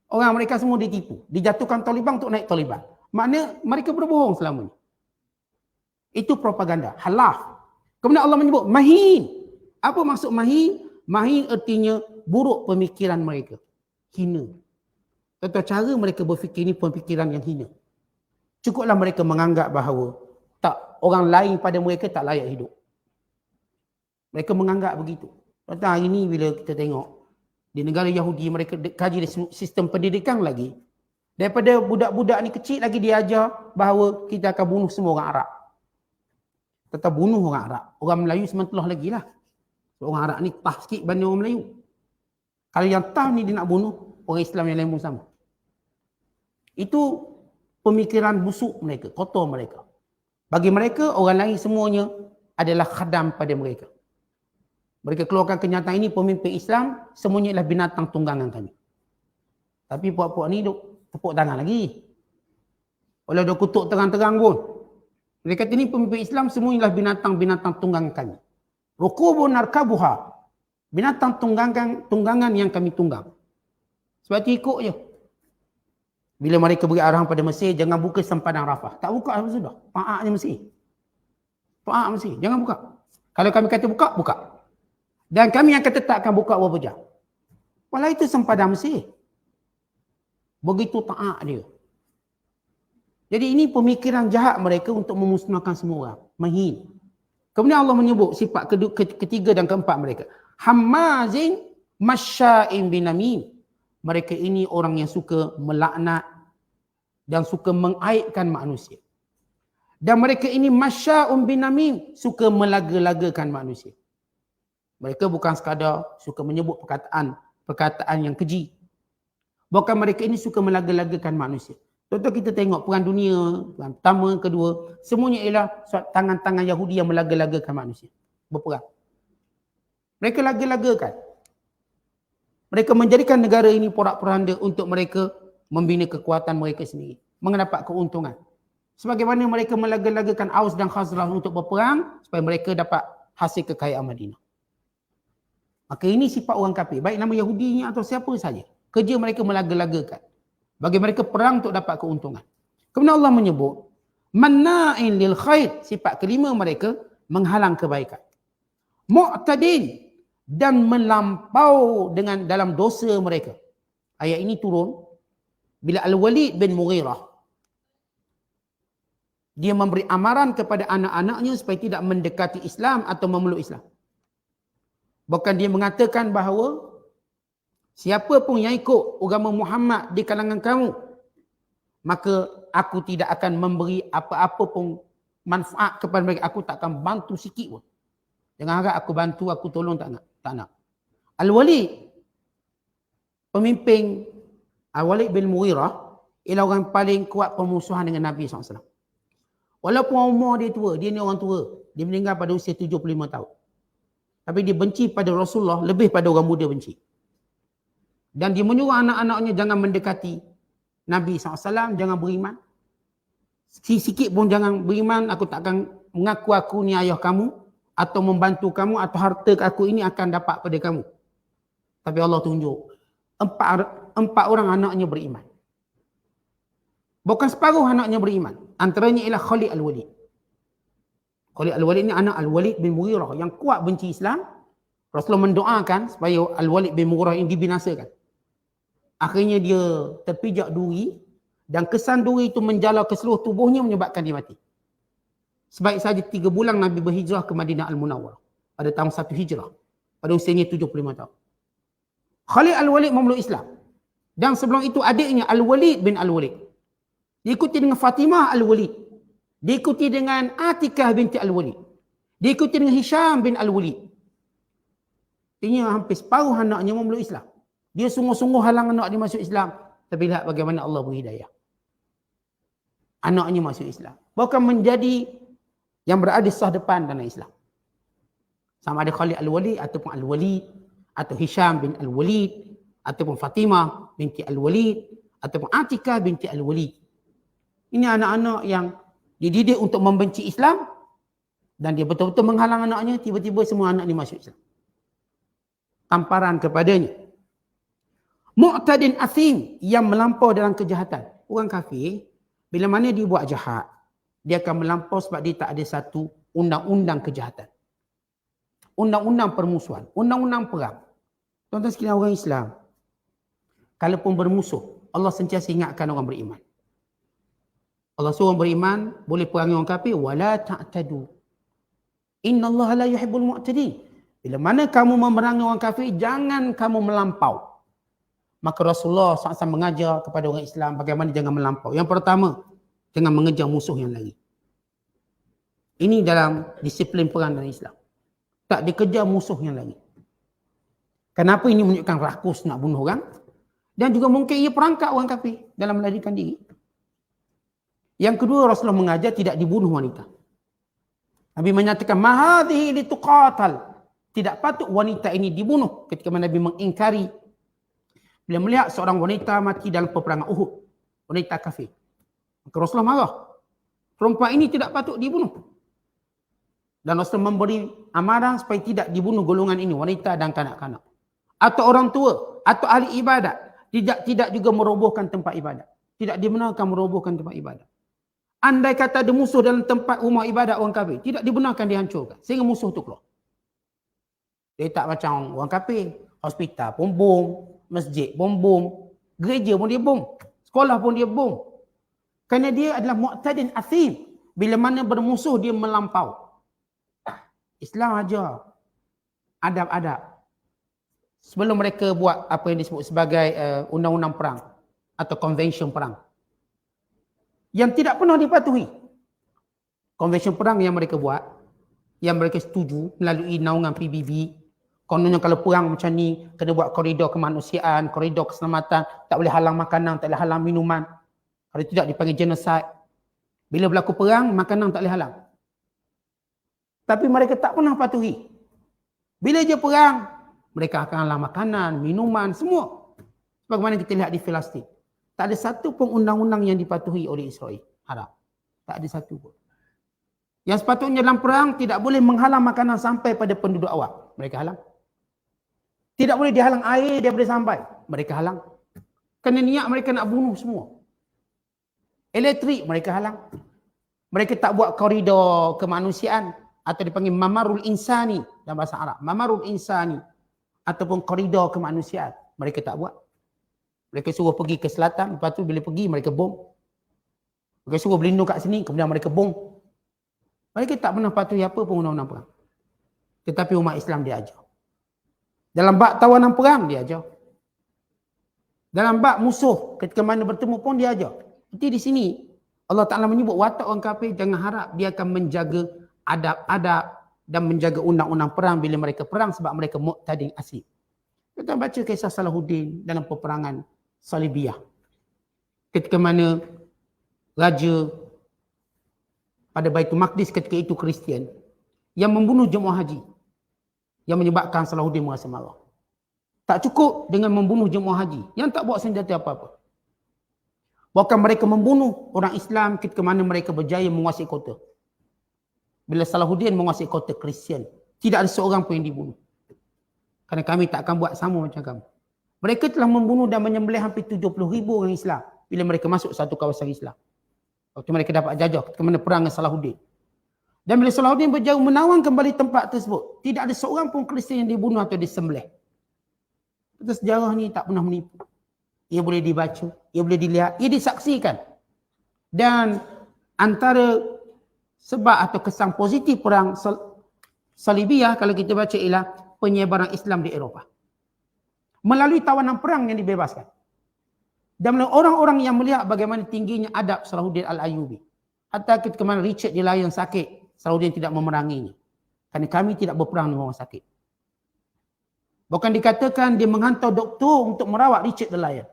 Orang mereka semua ditipu. Dijatuhkan Taliban untuk naik Taliban. Maknanya mereka berbohong selama ini. Itu propaganda. Halaf. Kemudian Allah menyebut mahin. Apa maksud mahin? Mahin artinya buruk pemikiran mereka. Hina. Tentang cara mereka berfikir ini pemikiran yang hina. Cukuplah mereka menganggap bahawa orang lain pada mereka tak layak hidup. Mereka menganggap begitu. Contoh hari ini bila kita tengok di negara Yahudi mereka kaji sistem pendidikan lagi. Daripada budak-budak ni kecil lagi diajar bahawa kita akan bunuh semua orang Arab. Tetap bunuh orang Arab. Orang Melayu sementelah lagi lah. Orang Arab ni tah sikit banding orang Melayu. Kalau yang tah ni dia nak bunuh, orang Islam yang lain pun sama. Itu pemikiran busuk mereka, kotor mereka. Bagi mereka, orang lain semuanya adalah khadam pada mereka. Mereka keluarkan kenyataan ini, pemimpin Islam semuanya adalah binatang tunggangan kami. Tapi puak-puak ni duk tepuk tangan lagi. Walau duk kutuk terang-terang pun. Mereka kata ni pemimpin Islam semuanya adalah binatang-binatang tunggangan kami. Rukubun narkabuha. Binatang tunggangan yang kami tunggang. Sebab itu ikut je. Bila mereka beri arahan pada Mesir, jangan buka sempadan Rafah. Tak buka apa sudah. Ta'ak je Mesir. Ta'ak Mesir. Jangan buka. Kalau kami kata buka, buka. Dan kami yang kata tak akan buka berapa jam. Walau itu sempadan Mesir. Begitu ta'ak dia. Jadi ini pemikiran jahat mereka untuk memusnahkan semua orang. Mahin. Kemudian Allah menyebut sifat ketiga dan keempat mereka. Hammazin masya'in binamin. mereka ini orang yang suka melaknat dan suka mengaibkan manusia. Dan mereka ini masya'un binamim, suka melaga-lagakan manusia. Mereka bukan sekadar suka menyebut perkataan yang keji. Bahkan mereka ini suka melaga-lagakan manusia. Contoh kita tengok perang dunia, perang pertama, kedua, semuanya ialah tangan-tangan Yahudi yang melaga-lagakan manusia. Berperang. Mereka laga-lagakan. Mereka menjadikan negara ini porak-poranda untuk mereka membina kekuatan mereka sendiri. Mendapat keuntungan. Sebagaimana mereka melaga-lagakan Aus dan Khazraj untuk berperang supaya mereka dapat hasil kekayaan Madinah. Maka ini sifat orang kafir. Baik nama Yahudinya atau siapa saja. Kerja mereka melaga-lagakan. Bagi mereka perang untuk dapat keuntungan. Kemudian Allah menyebut, manna'in lil khair. Sifat kelima mereka, menghalang kebaikan. Mu'tadin. Dan melampau dengan dalam dosa mereka. Ayat ini turun bila Al-Walid bin Mughirah dia memberi amaran kepada anak-anaknya supaya tidak mendekati Islam atau memeluk Islam. Bahkan dia mengatakan bahawa siapa pun yang ikut agama Muhammad di kalangan kamu, maka aku tidak akan memberi apa-apa pun manfaat kepada mereka. Aku tak akan bantu sikit pun. Jangan harap aku bantu, aku tolong, tak nak. Al-Walid, pemimpin Al-Walid bin Mughirah, ialah orang paling kuat permusuhan dengan Nabi SAW. Walaupun umur dia tua, dia ni orang tua. Dia meninggal pada usia 75 tahun. Tapi dia benci pada Rasulullah lebih pada orang muda benci. Dan dia menyuruh anak-anaknya jangan mendekati Nabi SAW, jangan beriman. Sikit pun jangan beriman, aku tak akan mengaku aku ni ayah kamu, atau membantu kamu, atau harta aku ini akan dapat pada kamu. Tapi Allah tunjuk, empat orang anaknya beriman. Bukan separuh anaknya beriman. Antaranya ialah Khalid Al-Walid. Khalid Al-Walid ni anak Al-Walid bin Mughirah yang kuat benci Islam. Rasulullah mendoakan supaya Al-Walid bin Mughirah ini dibinasakan. Akhirnya dia terpijak duri dan kesan duri itu menjala ke seluruh tubuhnya menyebabkan dia mati. Sebaik saja 3 bulan Nabi berhijrah ke Madinah Al-Munawwarah pada tahun 1 Hijrah. Pada usianya 75 tahun. Khalid Al-Walid memeluk Islam. Dan sebelum itu adiknya Al-Walid bin Al-Walid. Diikuti dengan Fatimah Al-Walid. Diikuti dengan Atikah binti Al-Walid. Diikuti dengan Hisham bin Al-Walid. Ini hampir separuh anaknya memeluk Islam. Dia sungguh-sungguh halang anak dia masuk Islam. Tapi lihat bagaimana Allah beri hidayah. Anaknya masuk Islam. Bahkan menjadi yang berada sah depan dalam Islam. Sama ada Khalid Al-Walid ataupun Al-Walid. Atau Hisham bin Al-Walid. Ataupun Fatimah binti Al-Walid. Ataupun Atikah binti Al-Walid. Ini anak-anak yang dididik untuk membenci Islam. Dan dia betul-betul menghalang anaknya. Tiba-tiba semua anak ni masuk Islam. Tamparan kepadanya. Mu'tadin asim, yang melampau dalam kejahatan. Orang kafir, bila mana dia buat jahat, dia akan melampau sebab dia tak ada satu undang-undang kejahatan. Undang-undang permusuhan, undang-undang perang. Tuan-tuan sekalian orang Islam, kalaupun bermusuh, Allah sentiasa ingatkan orang beriman. Allah suruh orang beriman, boleh perangi orang kafir, wala ta'tadu. Innallaha la yuhibbul mu'tadin. Bila mana kamu memerangi orang kafir, jangan kamu melampau. Maka Rasulullah SAW mengajar kepada orang Islam bagaimana jangan melampau. Yang pertama, jangan mengejar musuh yang lari. Ini dalam disiplin perang dalam Islam. Tak dikejar musuh yang lari. Kenapa ini menunjukkan rakus nak bunuh orang? Dan juga mungkin ia perangkap orang kafir dalam melarikan diri. Yang kedua, Rasulullah mengajar tidak dibunuh wanita. Nabi menyatakan, mahadhihi lituqatal. Tidak patut wanita ini dibunuh. Ketika Nabi mengingkari bila melihat seorang wanita mati dalam peperangan Uhud. Wanita kafir. Maka Rasulullah marah. Perempuan ini tidak patut dibunuh. Dan Rasulullah memberi amaran supaya tidak dibunuh golongan ini. Wanita dan kanak-kanak. Atau orang tua. Atau ahli ibadat. Tidak juga merobohkan tempat ibadat. Tidak dibenarkan merobohkan tempat ibadat. Andai kata ada musuh dalam tempat rumah ibadat orang kafir. Tidak dibenarkan dihancurkan. Sehingga musuh itu keluar. Dia tak macam orang kafir. Hospital pun bom. Masjid pun bom, gereja pun dia bom, sekolah pun dia bom. Kerana dia adalah mu'tadin asim. Bila mana bermusuh dia melampau. Islam ajar adab-adab. sebelum mereka buat apa yang disebut sebagai undang-undang perang atau convention perang yang tidak pernah dipatuhi. Convention perang yang mereka buat, yang mereka setuju melalui naungan PBB, kononnya kalau perang macam ni kena buat koridor kemanusiaan, koridor keselamatan, tak boleh halang makanan, tak boleh halang minuman. Kalau tidak dipanggil genocide. Bila berlaku perang, makanan tak boleh halang. Tapi mereka tak pernah patuhi. Bila je perang, mereka akan halang makanan, minuman, semua. Sebagaimana kita lihat di Palestin. Tak ada satu pun undang-undang yang dipatuhi oleh Israel Arab. Tak ada satu pun. Yang sepatutnya dalam perang tidak boleh menghalang makanan sampai pada penduduk awam. Mereka halang. Tidak boleh dihalang air daripada sampai. Mereka halang. Kerana niat mereka nak bunuh semua. Elektrik mereka halang. Mereka tak buat koridor kemanusiaan atau dipanggil mamarul insani dalam bahasa Arab. Mamarul insani ataupun koridor kemanusiaan. Mereka tak buat. Mereka suruh pergi ke selatan, lepas tu bila pergi mereka bom. Mereka suruh berlindung kat sini, kemudian mereka bom. Mereka tak pernah patuhi apa pun undang-undang perang. Tetapi umat Islam dia ajar. Dalam bab tawanan perang dia ajar. Dalam bab musuh ketika mana bertemu pun dia ajar. Seperti di sini Allah Ta'ala menyebut watak orang kafir jangan harap dia akan menjaga adab-adab dan menjaga undang-undang perang bila mereka perang sebab mereka muqtadin asib. Kita baca kisah Salahuddin dalam peperangan Salibiyah. Ketika mana raja pada Baitul Maqdis ketika itu Kristian yang membunuh jemaah haji yang menyebabkan Salahuddin merasa marah. Tak cukup dengan membunuh jemaah haji yang tak bawa senjata apa-apa. Bahkan mereka membunuh orang Islam ketika mana mereka berjaya menguasai kota. Bila Salahuddin menguasai kota Kristian, tidak ada seorang pun yang dibunuh. Kerana kami tak akan buat sama macam kamu. Mereka telah membunuh dan menyembelih hampir 70,000 orang Islam bila mereka masuk satu kawasan Islam. Waktu mereka dapat jajah ketika mana perang dengan Salahuddin. Dan bila Salahuddin berjaya menawan kembali tempat tersebut, tidak ada seorang pun Kristian yang dibunuh atau disembelih. Kata sejarah ni tak pernah menipu. Ia boleh dibaca, ia boleh dilihat, ia disaksikan. Dan antara sebab atau kesan positif perang Salibiyah kalau kita baca ialah penyebaran Islam di Eropah. Melalui tawanan perang yang dibebaskan. Dan orang-orang yang melihat bagaimana tingginya adab Salahuddin Al-Ayyubi. Hatta ketika mana Richard the Lion sakit, Salahuddin tidak memeranginya. Kerana kami tidak berperang dengan orang sakit. Bukan dikatakan dia menghantar doktor untuk merawat Richard the Lion.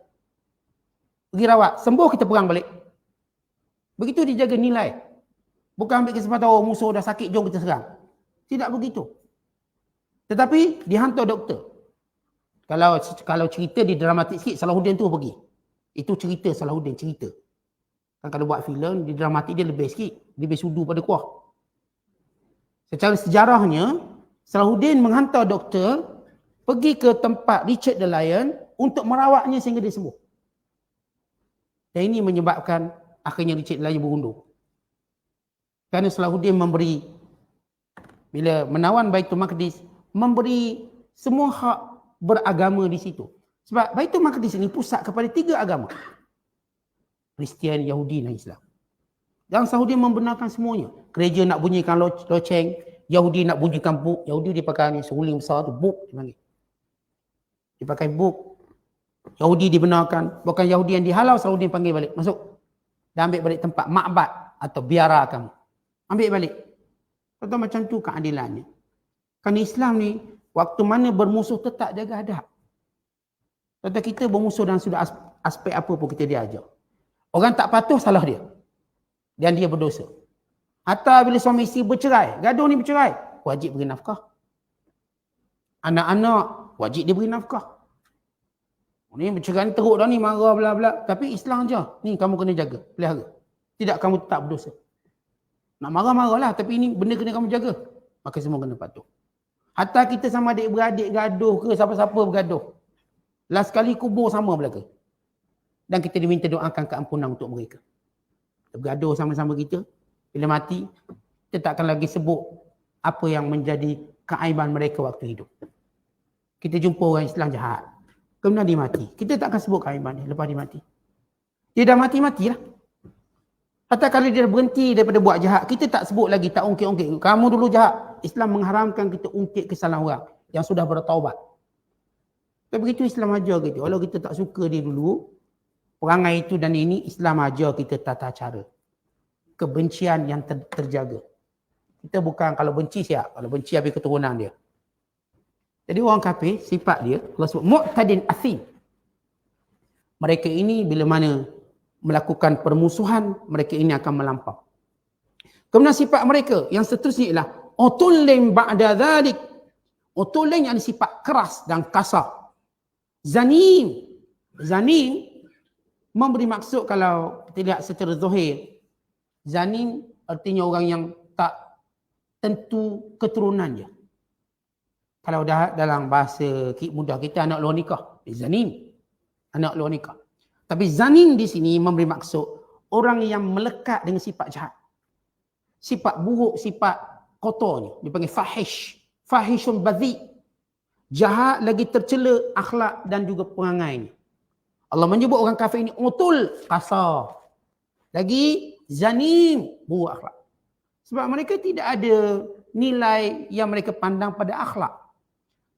Pergi rawat, sembuh kita perang balik. Begitu dijaga nilai. Bukan ambil kesempatan musuh dah sakit, jom kita serang. Tidak begitu. Tetapi dihantar doktor. Kalau cerita di dramatik sikit, Salahuddin tu pergi. Itu cerita Salahuddin, cerita. Kan kalau buat filem, di dramatik dia lebih sikit. Lebih sudu pada kuah. Secara sejarahnya, Salahuddin menghantar doktor pergi ke tempat Richard the Lion untuk merawatnya sehingga dia sembuh. Dan ini menyebabkan akhirnya Richard the Lion berundur. Kerana Salahuddin memberi, bila menawan Baitul Maqdis, memberi semua hak beragama di situ. Sebab Baitul Maqdis ini pusat kepada 3 agama. Kristian, Yahudi dan Islam. Dan Salahuddin membenarkan semuanya. Gereja nak bunyikan loceng, Yahudi nak bunyikan buk. Yahudi dia pakai seruling besar tu, buk dia panggil. Dia pakai buk. Yahudi dibenarkan. Bukan Yahudi yang dihalau, Salahuddin panggil balik. Masuk. Dan ambil balik tempat makbad atau biara kamu. Ambil balik. Kata macam tu keadilannya. Kerana Islam ni, waktu mana bermusuh tetap jaga adab. Kata kita bermusuh dalam sudut aspek apa pun kita diajar. Orang tak patuh, salah dia. Dan dia berdosa. Hatta bila suami isteri bercerai, gaduh ni bercerai, wajib beri nafkah. Anak-anak, wajib dia beri nafkah. Ni bercerai ni teruk dah ni, marah bla bla. Tapi Islam je. Ni kamu kena jaga, pelihara. Tidak kamu tak berdosa. Nak marah-marahlah, tapi ini benda kena kamu jaga. Maka semua kena patuh. Hatta kita sama adik-beradik gaduh ke, siapa-siapa bergaduh. Last kali kubur sama belaka. Dan kita diminta doakan keampunan untuk mereka. Kita bergaduh sama-sama kita. Bila mati, kita tak akan lagi sebut apa yang menjadi keaiban mereka waktu hidup. Kita jumpa orang Islam jahat. Kemudian dia mati. Kita tak akan sebut keaiban dia lepas dia mati. Dia dah mati-matilah. Hatta kalau dia berhenti daripada buat jahat, kita tak sebut lagi, tak ungkit-ungkit. Kamu dulu jahat. Islam mengharamkan kita ungkit kesalahan orang yang sudah bertaubat. Tapi begitu Islam ajar kita. Walau kita tak suka dia dulu, perangai itu dan ini Islam ajar kita tata cara. Kebencian yang terjaga. Kita bukan kalau benci siap. Kalau benci habis keturunan dia. Jadi orang kafir, sifat dia, Allah sebut, mu'tadin athim. Mereka ini bila mana melakukan permusuhan, mereka ini akan melampau. Kemudian sifat mereka yang seterusnya ialah utullin ba'da dhalik. Utullin yang sifat keras dan kasar. Zanim. Zanim memberi maksud kalau kita lihat secara zahir. Zanim artinya orang yang tak tentu keturunannya. Kalau dah dalam bahasa mudah kita anak luar nikah, zanim. Anak luar nikah. Tapi zanim di sini memberi maksud orang yang melekat dengan sifat jahat. Sifat buruk, sifat kotornya. Dipanggil fahish. Fahishun badhi. Jahat lagi tercela akhlak dan juga perangainya. Allah menyebut orang kafir ini utul, kasar. Lagi zanim, buruk akhlak. Sebab mereka tidak ada nilai yang mereka pandang pada akhlak.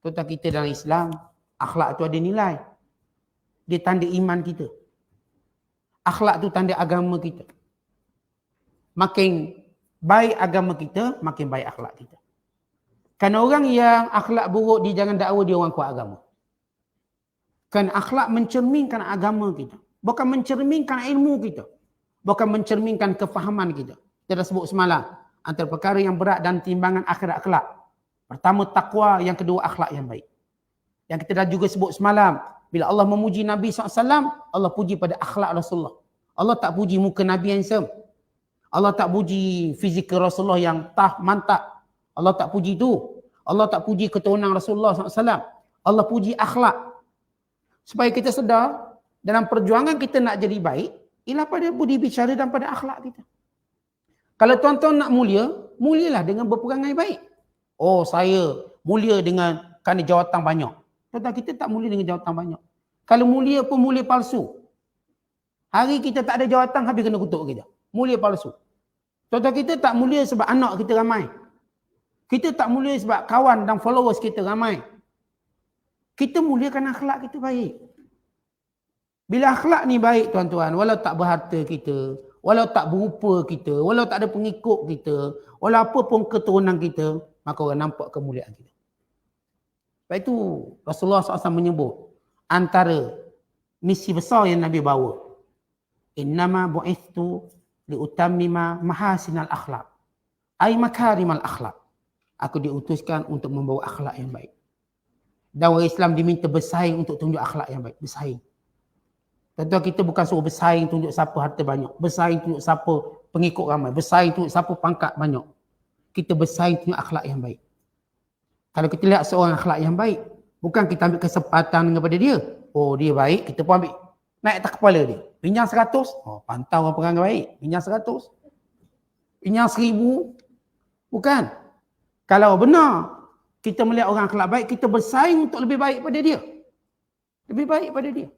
Tuan-tuan kita dalam Islam, akhlak itu ada nilai. Dia tanda iman kita. Akhlak itu tanda agama kita. Makin baik agama kita, makin baik akhlak kita. Kan orang yang akhlak buruk, dia jangan dakwa dia orang kuat agama. Kan akhlak mencerminkan agama kita. Bukan mencerminkan ilmu kita. Bukan mencerminkan kefahaman kita. Kita dah sebut semalam. Antara perkara yang berat dan timbangan akhirat kelak. Pertama takwa, yang kedua akhlak yang baik. Yang kita dah juga sebut semalam. Bila Allah memuji Nabi SAW, Allah puji pada akhlak Rasulullah. Allah tak puji muka Nabi handsome. Allah tak puji fizikal Rasulullah yang mantap. Allah tak puji itu. Allah tak puji keturunan Rasulullah SAW. Allah puji akhlak. Supaya kita sedar, dalam perjuangan kita nak jadi baik, ialah pada budi bicara dan pada akhlak kita. Kalau tuan-tuan nak mulia, mulialah dengan berperangai baik. Oh, saya mulia dengan kerana jawatan banyak. Tuan-tuan, kita tak mulia dengan jawatan banyak. Kalau mulia pun mulia palsu. Hari kita tak ada jawatan, habis kena kutuk kita. Mulia palsu. Tuan-tuan, kita tak mulia sebab anak kita ramai. Kita tak mulia sebab kawan dan followers kita ramai. Kita muliakan akhlak kita baik. Bila akhlak ni baik tuan-tuan, walau tak berharta kita, walau tak berupa kita, walau tak ada pengikut kita, walau apa pun keturunan kita, maka orang nampak kemuliaan kita. Sebab itu Rasulullah SAW menyebut antara misi besar yang Nabi bawa. Innama bu'ithtu liutammima mahasinal akhlak. Ay makarimal akhlak. Aku diutuskan untuk membawa akhlak yang baik. Dan orang Islam diminta bersaing untuk tunjuk akhlak yang baik. Bersaing. Tentu kita bukan suruh bersaing tunjuk siapa harta banyak. Bersaing tunjuk siapa pengikut ramai. Bersaing tunjuk siapa pangkat banyak. Kita bersaing tunjuk akhlak yang baik. Kalau kita lihat seorang akhlak yang baik, bukan kita ambil kesempatan kepada dia. Oh, dia baik, kita pun ambil. Naik atas kepala dia. Pinjam 100. Oh, pantau orang perangai baik. Pinjam 100. Pinjam 1000. Bukan. Kalau benar kita melihat orang akhlak baik, kita bersaing untuk lebih baik pada dia. Lebih baik pada dia.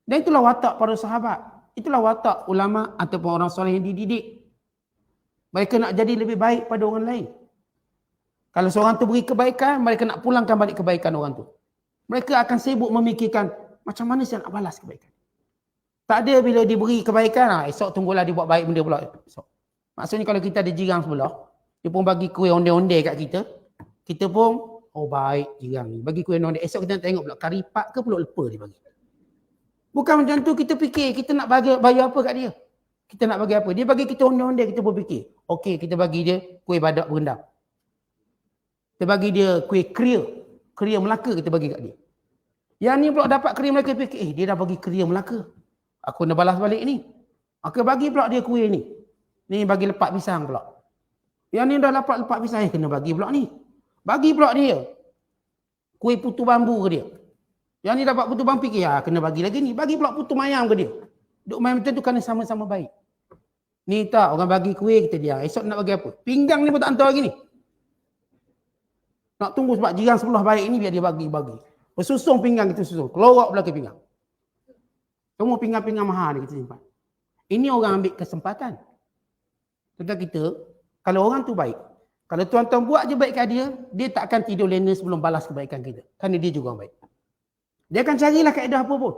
Dan itulah watak para sahabat. Itulah watak ulama ataupun orang soleh yang dididik. Mereka nak jadi lebih baik pada orang lain. Kalau seorang tu beri kebaikan, mereka nak pulangkan balik kebaikan orang tu. Mereka akan sibuk memikirkan macam mana saya nak balas kebaikan. Tak ada bila diberi kebaikan, esok tunggulah dia buat baik benda pula. Esok. Maksudnya kalau kita ada jiran sebelah, dia pun bagi kuih onde-onde kat kita. Kita pun, oh baik jiran ni. Bagi kuih onde. Esok kita nak tengok pula karipak ke pulut lepa dia bagi. Bukan macam tu kita fikir, kita nak bayar apa kat dia. Kita nak bagi apa. Dia bagi kita onde-onde, kita pun fikir. Okey, kita bagi dia kuih badak berendam. Kita bagi dia kuih keria. Keria Melaka kita bagi kat dia. Yang ni pula dapat keria Melaka, fikir, dia dah bagi keria Melaka. Aku nak balas balik ni. Aku bagi pula dia kuih ni. Ni bagi lepak pisang pula. Yang ni dah dapat lepak pisang, kena bagi pula ni. Bagi pula dia kuih putu bambu ke dia. Yang ni dapat putu bambu, fikir, kena bagi lagi ni. Bagi pula putu mayam ke dia. Duk main macam tu kerana sama-sama baik. Ni tak, orang bagi kuih kita diam. Esok nak bagi apa? Pinggang ni pun tak hantar lagi ni. Nak tunggu sebab jiran sebelah baik ni biar dia bagi. Bersusung pinggang kita susun. Keluar belakang pinggang. Semua pinggang-pinggang mahal ni kita simpan. Ini orang ambil kesempatan. Tentang kita, kalau orang tu baik, kalau tuan-tuan buat je baik kat dia, dia tak akan tidur lena sebelum balas kebaikan kita. Kerana dia juga orang baik. Dia akan carilah kaedah apa pun.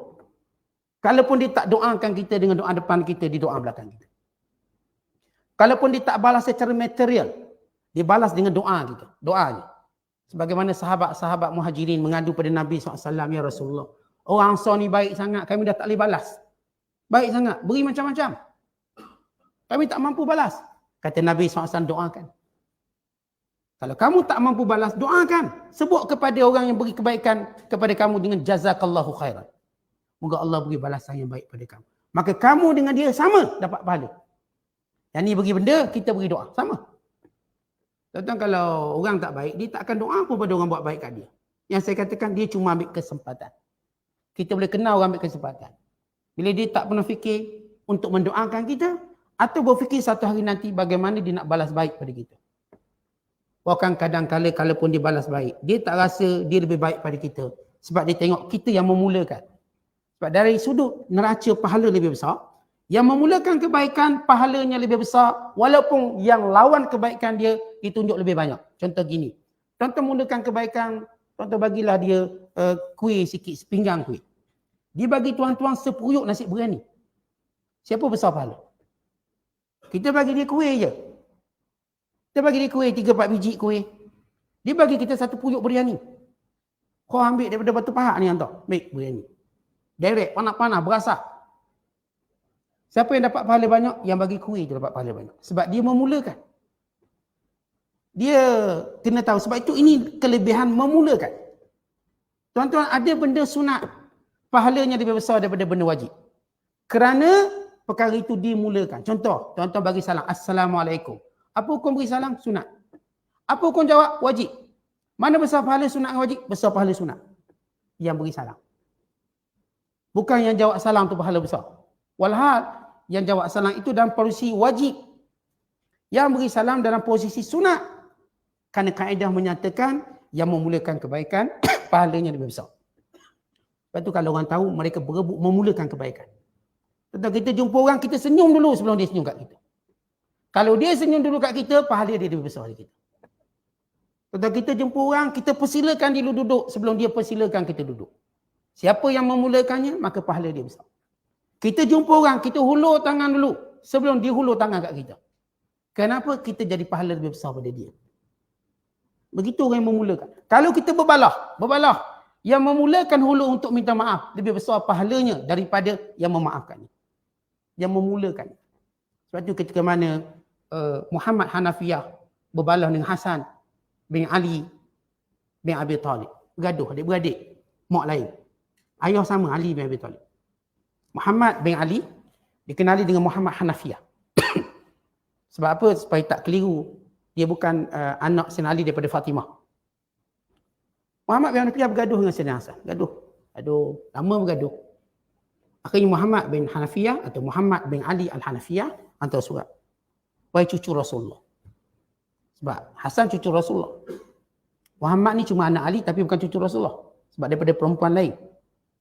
Kalaupun dia tak doakan kita dengan doa depan kita, dia doa belakang kita. Kalaupun dia tak balas secara material, dia balas dengan doa kita. Doanya. Sebagaimana sahabat-sahabat muhajirin mengadu pada Nabi SAW, ya Rasulullah, orang Ansar ni baik sangat, kami dah tak boleh balas. Baik sangat, beri macam-macam. Kami tak mampu balas. Kata Nabi SAW, doakan. Kalau kamu tak mampu balas, doakan. Sebut kepada orang yang beri kebaikan kepada kamu dengan jazakallahu khairan. Moga Allah beri balasan yang baik pada kamu. Maka kamu dengan dia sama dapat pahala. Yang ni bagi benda, kita beri doa. Sama. Tuan-tuan, kalau orang tak baik, dia tak akan doa pun pada orang buat baik kat dia. Yang saya katakan, dia cuma ambil kesempatan. Kita boleh kenal orang ambil kesempatan. Bila dia tak pernah fikir untuk mendoakan kita, atau berfikir satu hari nanti bagaimana dia nak balas baik pada kita. Bahkan kadang-kala kalaupun dia balas baik, dia tak rasa dia lebih baik pada kita. Sebab dia tengok kita yang memulakan. Sebab dari sudut neraca pahala lebih besar, yang memulakan kebaikan pahalanya lebih besar, walaupun yang lawan kebaikan dia ditunjuk lebih banyak. Contoh gini, tuan-tuan mulakan kebaikan, tuan-tuan bagilah dia kuih sikit, sepinggang kuih. Dia bagi tuan-tuan sepuyuk nasi biryani. Siapa besar pahala? Kita bagi dia kuih je. Kita bagi dia kuih, 3-4 biji kuih. Dia bagi kita satu puyuk biryani. Kau ambil daripada batu pahat ni hantar. Baik, biryani. Direct, panas-panas, berasap. Siapa yang dapat pahala banyak? Yang bagi kuih tu dapat pahala banyak. Sebab dia memulakan. Dia kena tahu. Sebab itu ini kelebihan memulakan. Tuan-tuan, ada benda sunat, pahalanya lebih besar daripada benda wajib. Kerana perkara itu dimulakan. Contoh, tuan-tuan bagi salam. Assalamualaikum. Apa hukum beri salam? Sunat. Apa hukum jawab? Wajib. Mana besar pahala sunat dengan wajib? Besar pahala sunat. Yang beri salam. Bukan yang jawab salam tu pahala besar. Walhal, yang jawab salam itu dalam posisi wajib. Yang beri salam dalam posisi sunat. Kerana kaedah menyatakan yang memulakan kebaikan, pahalanya lebih besar. Lepas tu kalau orang tahu, mereka berebut memulakan kebaikan. Tentang kita jumpa orang, kita senyum dulu sebelum dia senyum kat kita. Kalau dia senyum dulu kat kita, pahala dia lebih besar dari kita. Tentang kita jumpa orang, kita persilakan dia duduk sebelum dia persilakan kita duduk. Siapa yang memulakannya, maka pahala dia besar. Kita jumpa orang, kita hulur tangan dulu sebelum dia hulur tangan kat kita. Kenapa? Kita jadi pahala lebih besar pada dia. Begitu orang yang memulakan. Kalau kita berbalah, yang memulakan hulur untuk minta maaf, lebih besar pahalanya daripada yang memaafkannya. Yang memulakannya. Sebab itu ketika mana Muhammad Hanafiyah berbalah dengan Hasan bin Ali bin Abi Talib. Bergaduh, adik-beradik. Mak lain. Ayah sama, Ali bin Abi Talib. Muhammad bin Ali dikenali dengan Muhammad Hanafiyah. Sebab apa? Supaya tak keliru. Dia bukan anak Sayyidina Ali daripada Fatimah. Muhammad bin Hanafiyah bergaduh dengan Sayyidina Hasan. Gaduh. Lama bergaduh. Akhirnya Muhammad bin Hanafiyah atau Muhammad bin Ali Al-Hanafiyah hantar surat. Wahai cucu Rasulullah. Sebab Hasan cucu Rasulullah. Muhammad ni cuma anak Ali tapi bukan cucu Rasulullah. Sebab daripada perempuan lain.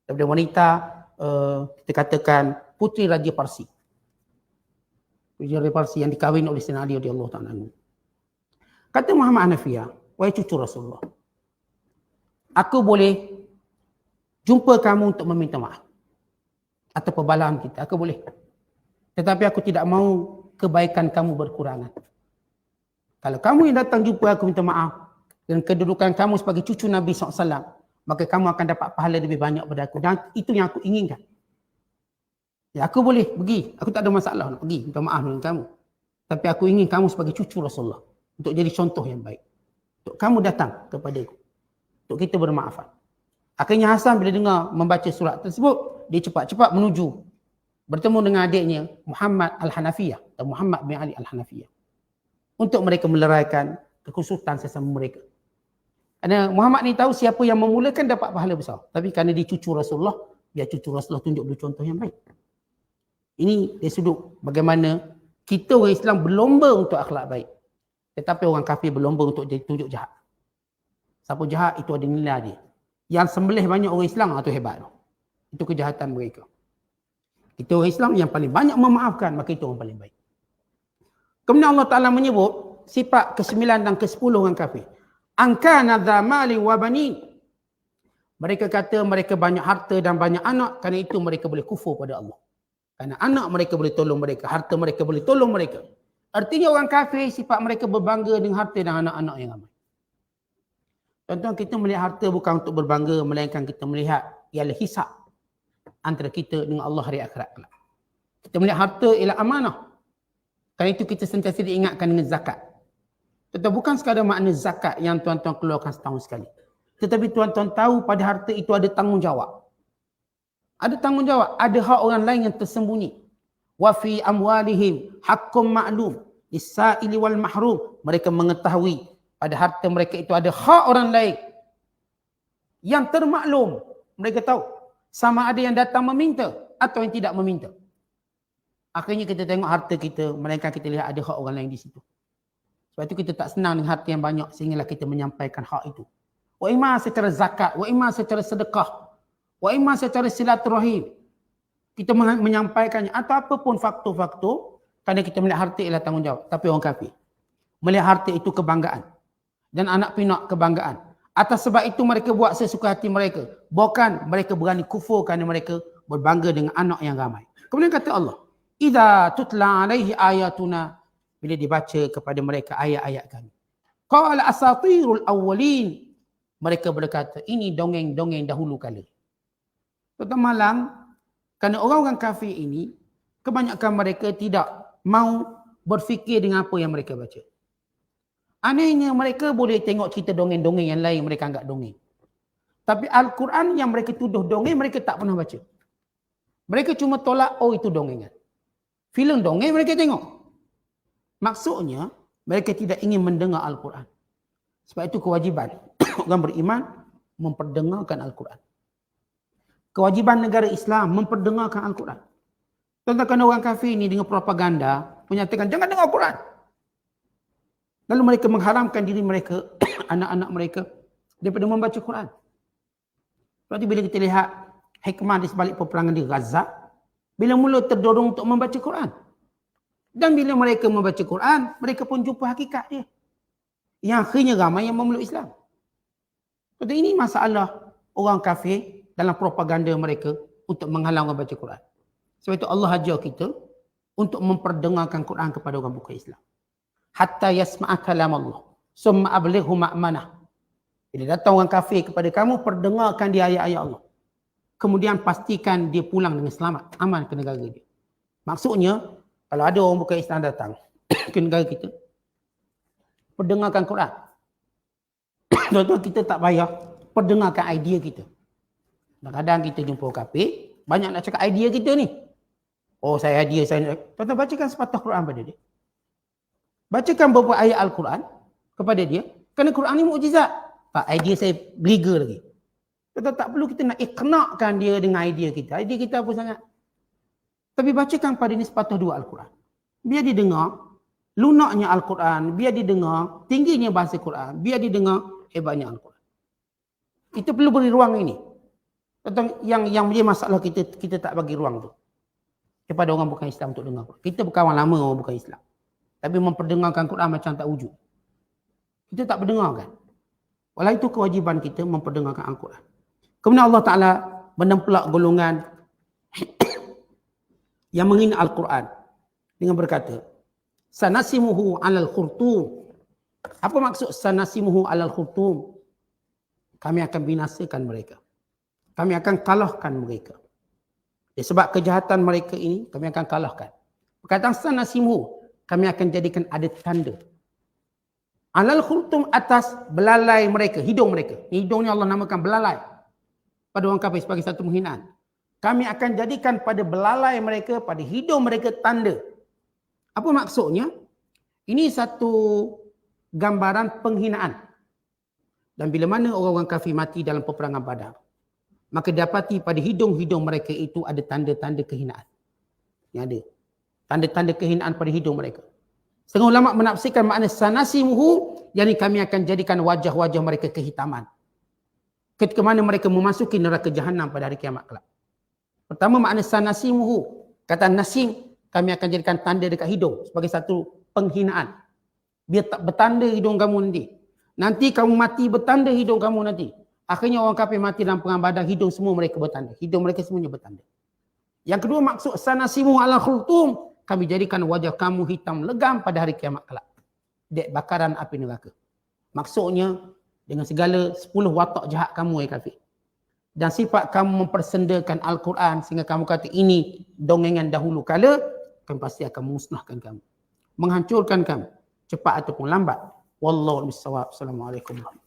Daripada wanita, kita katakan puteri Raja Parsi. Puteri Raja Parsi yang dikahwin oleh Sayyidina Ali radhiyallahu ta'ala anhu. Kata Muhammad Hanafiyah, wahai cucu Rasulullah. Aku boleh jumpa kamu untuk meminta maaf. Atau perbalaan kita, aku boleh. Tetapi aku tidak mahu kebaikan kamu berkurangan. Kalau kamu yang datang jumpa aku minta maaf, dan kedudukan kamu sebagai cucu Nabi SAW, maka kamu akan dapat pahala lebih banyak pada aku. Dan itu yang aku inginkan. Ya, aku boleh pergi. Aku tak ada masalah nak pergi minta maaf dengan kamu. Tapi aku ingin kamu sebagai cucu Rasulullah. Untuk jadi contoh yang baik. Untuk kamu datang kepada aku. Untuk kita bermaafan. Akhirnya Hasan bila dengar membaca surat tersebut, dia cepat-cepat menuju bertemu dengan adiknya Muhammad Al-Hanafiyah atau Muhammad bin Ali Al-Hanafiyah. Untuk mereka meleraikan kekusutan sesama mereka. Kerana Muhammad ni tahu siapa yang memulakan dapat pahala besar. Tapi kerana dia cucu Rasulullah, biar cucu Rasulullah tunjuk dulu contoh yang baik. Ini dari sudut bagaimana kita orang Islam berlomba untuk akhlak baik. Tetapi orang kafir berlomba untuk tunjuk jahat. Siapa jahat itu ada nilai dia. Yang sembelih banyak orang Islam itu hebat. Itu kejahatan mereka. Kita orang Islam yang paling banyak memaafkan, maka itu orang paling baik. Kemudian Allah Ta'ala menyebut sifat ke-9 dan ke-10 orang kafir. Angkana dha mali wa banin Mereka kata mereka banyak harta dan banyak anak, kerana itu mereka boleh kufur pada Allah. Kerana anak mereka boleh tolong mereka, harta mereka boleh tolong mereka. Artinya orang kafir sifat mereka berbangga dengan harta dan anak-anak yang ramai. Tuan-tuan, kita melihat harta bukan untuk berbangga, melainkan kita melihat ialah hisab antara kita dengan Allah hari akhirat kelak. Kita melihat harta ialah amanah. Kerana itu kita sentiasa diingatkan dengan zakat. Tetapi bukan sekadar makna zakat yang tuan-tuan keluarkan setahun sekali. Tetapi tuan-tuan tahu pada harta itu ada tanggungjawab. Ada tanggungjawab, ada hak orang lain yang tersembunyi. Wa fi amwalihim haqqum ma'lum lis-sa'ili wal mahrum. Mereka mengetahui pada harta mereka itu ada hak orang lain yang termaklum. Mereka tahu sama ada yang datang meminta atau yang tidak meminta. Akhirnya kita tengok harta kita, melainkan kita lihat ada hak orang lain di situ. Sebab itu kita tak senang dengan harta yang banyak sehinggalah kita menyampaikan hak itu. Wa imma secara zakat, wa imma secara sedekah, wa imma secara silaturahim. Kita menyampaikannya atau apapun faktor-faktor, kerana kita melihat harta ialah tanggungjawab. Tapi orang kafir melihat harta itu kebanggaan dan anak pinak kebanggaan. Atas sebab itu mereka buat sesuka hati mereka. Bukan mereka berani kufur kerana mereka berbangga dengan anak yang ramai. Kemudian kata Allah, "Idza tutla alaihi ayatuna," bila dibaca kepada mereka ayat-ayat kami. "Qala asatirul awwalin," mereka berkata, ini dongeng-dongeng dahulu kala. Tuan-tuan malang, kerana orang-orang kafir ini, kebanyakan mereka tidak mau berfikir dengan apa yang mereka baca. Anehnya mereka boleh tengok cerita dongeng-dongeng yang lain, mereka anggap dongeng. Tapi Al-Quran yang mereka tuduh dongeng, mereka tak pernah baca. Mereka cuma tolak, oh itu dongengan. Filem dongeng mereka tengok. Maksudnya, mereka tidak ingin mendengar Al-Quran. Sebab itu kewajiban orang beriman memperdengarkan Al-Quran. Kewajiban negara Islam memperdengarkan Al-Quran. Tuan-tuan, orang kafir ini dengan propaganda menyatakan jangan dengar Al-Quran. Lalu mereka mengharamkan diri mereka, anak-anak mereka daripada membaca Quran. Sebab itu bila kita lihat hikmah di sebalik peperangan di Gaza, bila mula terdorong untuk membaca Quran. Dan bila mereka membaca Quran, mereka pun jumpa hakikat dia. Yang akhirnya ramai yang memeluk Islam. Jadi ini masalah orang kafir dalam propaganda mereka untuk menghalang orang baca Quran. Sebab itu Allah ajar kita untuk memperdengarkan Quran kepada orang bukan Islam. Hatta yasma'a kalam Allah. Summa ablighu ma'manah. Bila datang orang kafir kepada kamu, perdengarkan dia ayat-ayat Allah. Kemudian pastikan dia pulang dengan selamat. Aman ke negara dia. Maksudnya, kalau ada orang bukan Islam datang ke negara kita, perdengarkan Quran. Tuan-tuan, kita tak payah perdengarkan idea kita. Kadang-kadang kita jumpa orang kafir, banyak nak cakap idea kita ni. Oh, saya idea, saya... Tuan-tuan, bacakan sepatah Quran pada dia. Bacakan beberapa ayat Al-Quran kepada dia. Kerana Quran ni mukjizat. Tak, idea saya beliga lagi. Tuan-tuan, tak perlu kita nak ikhnakan dia dengan idea kita. Idea kita apa sangat. Tapi bacakan pada dia sepatah dua Al-Quran. Biar dia dengar lunaknya Al-Quran. Biar dia dengar tingginya bahasa Quran. Biar dia dengar hebatnya Al-Quran. Kita perlu beri ruang ini. Tuan-tuan, yang menjadi masalah kita tak bagi ruang tu kepada orang bukan Islam untuk dengar. Kita berkawan lama orang bukan Islam. Tapi memperdengarkan Quran macam tak wujud. Kita tak perdengarkan. Walau itu kewajiban kita memperdengarkan Al-Quran. Kemudian Allah Ta'ala menempelak golongan yang menghina Al-Quran dengan berkata, sanasimuhu alal khurtum. Apa maksud sanasimuhu alal khurtum? Kami akan binasakan mereka. Kami akan kalahkan mereka. Sebab kejahatan mereka ini, kami akan kalahkan. Perkataan sanasimuhu, kami akan jadikan ada tanda. Alal khurtum, atas belalai mereka, hidung mereka. Hidung ni Allah namakan belalai. Pada orang kafir sebagai satu penghinaan. Kami akan jadikan pada belalai mereka, pada hidung mereka tanda. Apa maksudnya? Ini satu gambaran penghinaan. Dan bila mana orang-orang kafir mati dalam peperangan Badar, maka dapati pada hidung-hidung mereka itu ada tanda-tanda kehinaan. Yang ada. Tanda-tanda kehinaan pada hidung mereka. Setengah ulama menafsirkan makna sanasimuhu, yakni kami akan jadikan wajah-wajah mereka kehitaman. Ketika mana mereka memasuki neraka jahanam pada hari kiamat kelak. Pertama makna sanasimuhu, kata nasim, kami akan jadikan tanda dekat hidung sebagai satu penghinaan. Biar tak bertanda hidung kamu nanti. Nanti kamu mati bertanda hidung kamu nanti. Akhirnya orang kafir mati dalam perang Badar, hidung semua mereka bertanda. Hidung mereka semuanya bertanda. Yang kedua maksud sanasimu ala khultum, kami jadikan wajah kamu hitam legam pada hari kiamat kelak. Dek bakaran api neraka. Maksudnya dengan segala 10 watak jahat kamu kafir. Dan sifat kamu mempersendakan Al-Quran sehingga kamu kata ini dongengan dahulu kala, kami pasti akan musnahkan kamu. Menghancurkan kamu cepat ataupun lambat. Wallahu a'lam bissawab. Assalamualaikum warahmatullahi wabarakatuh.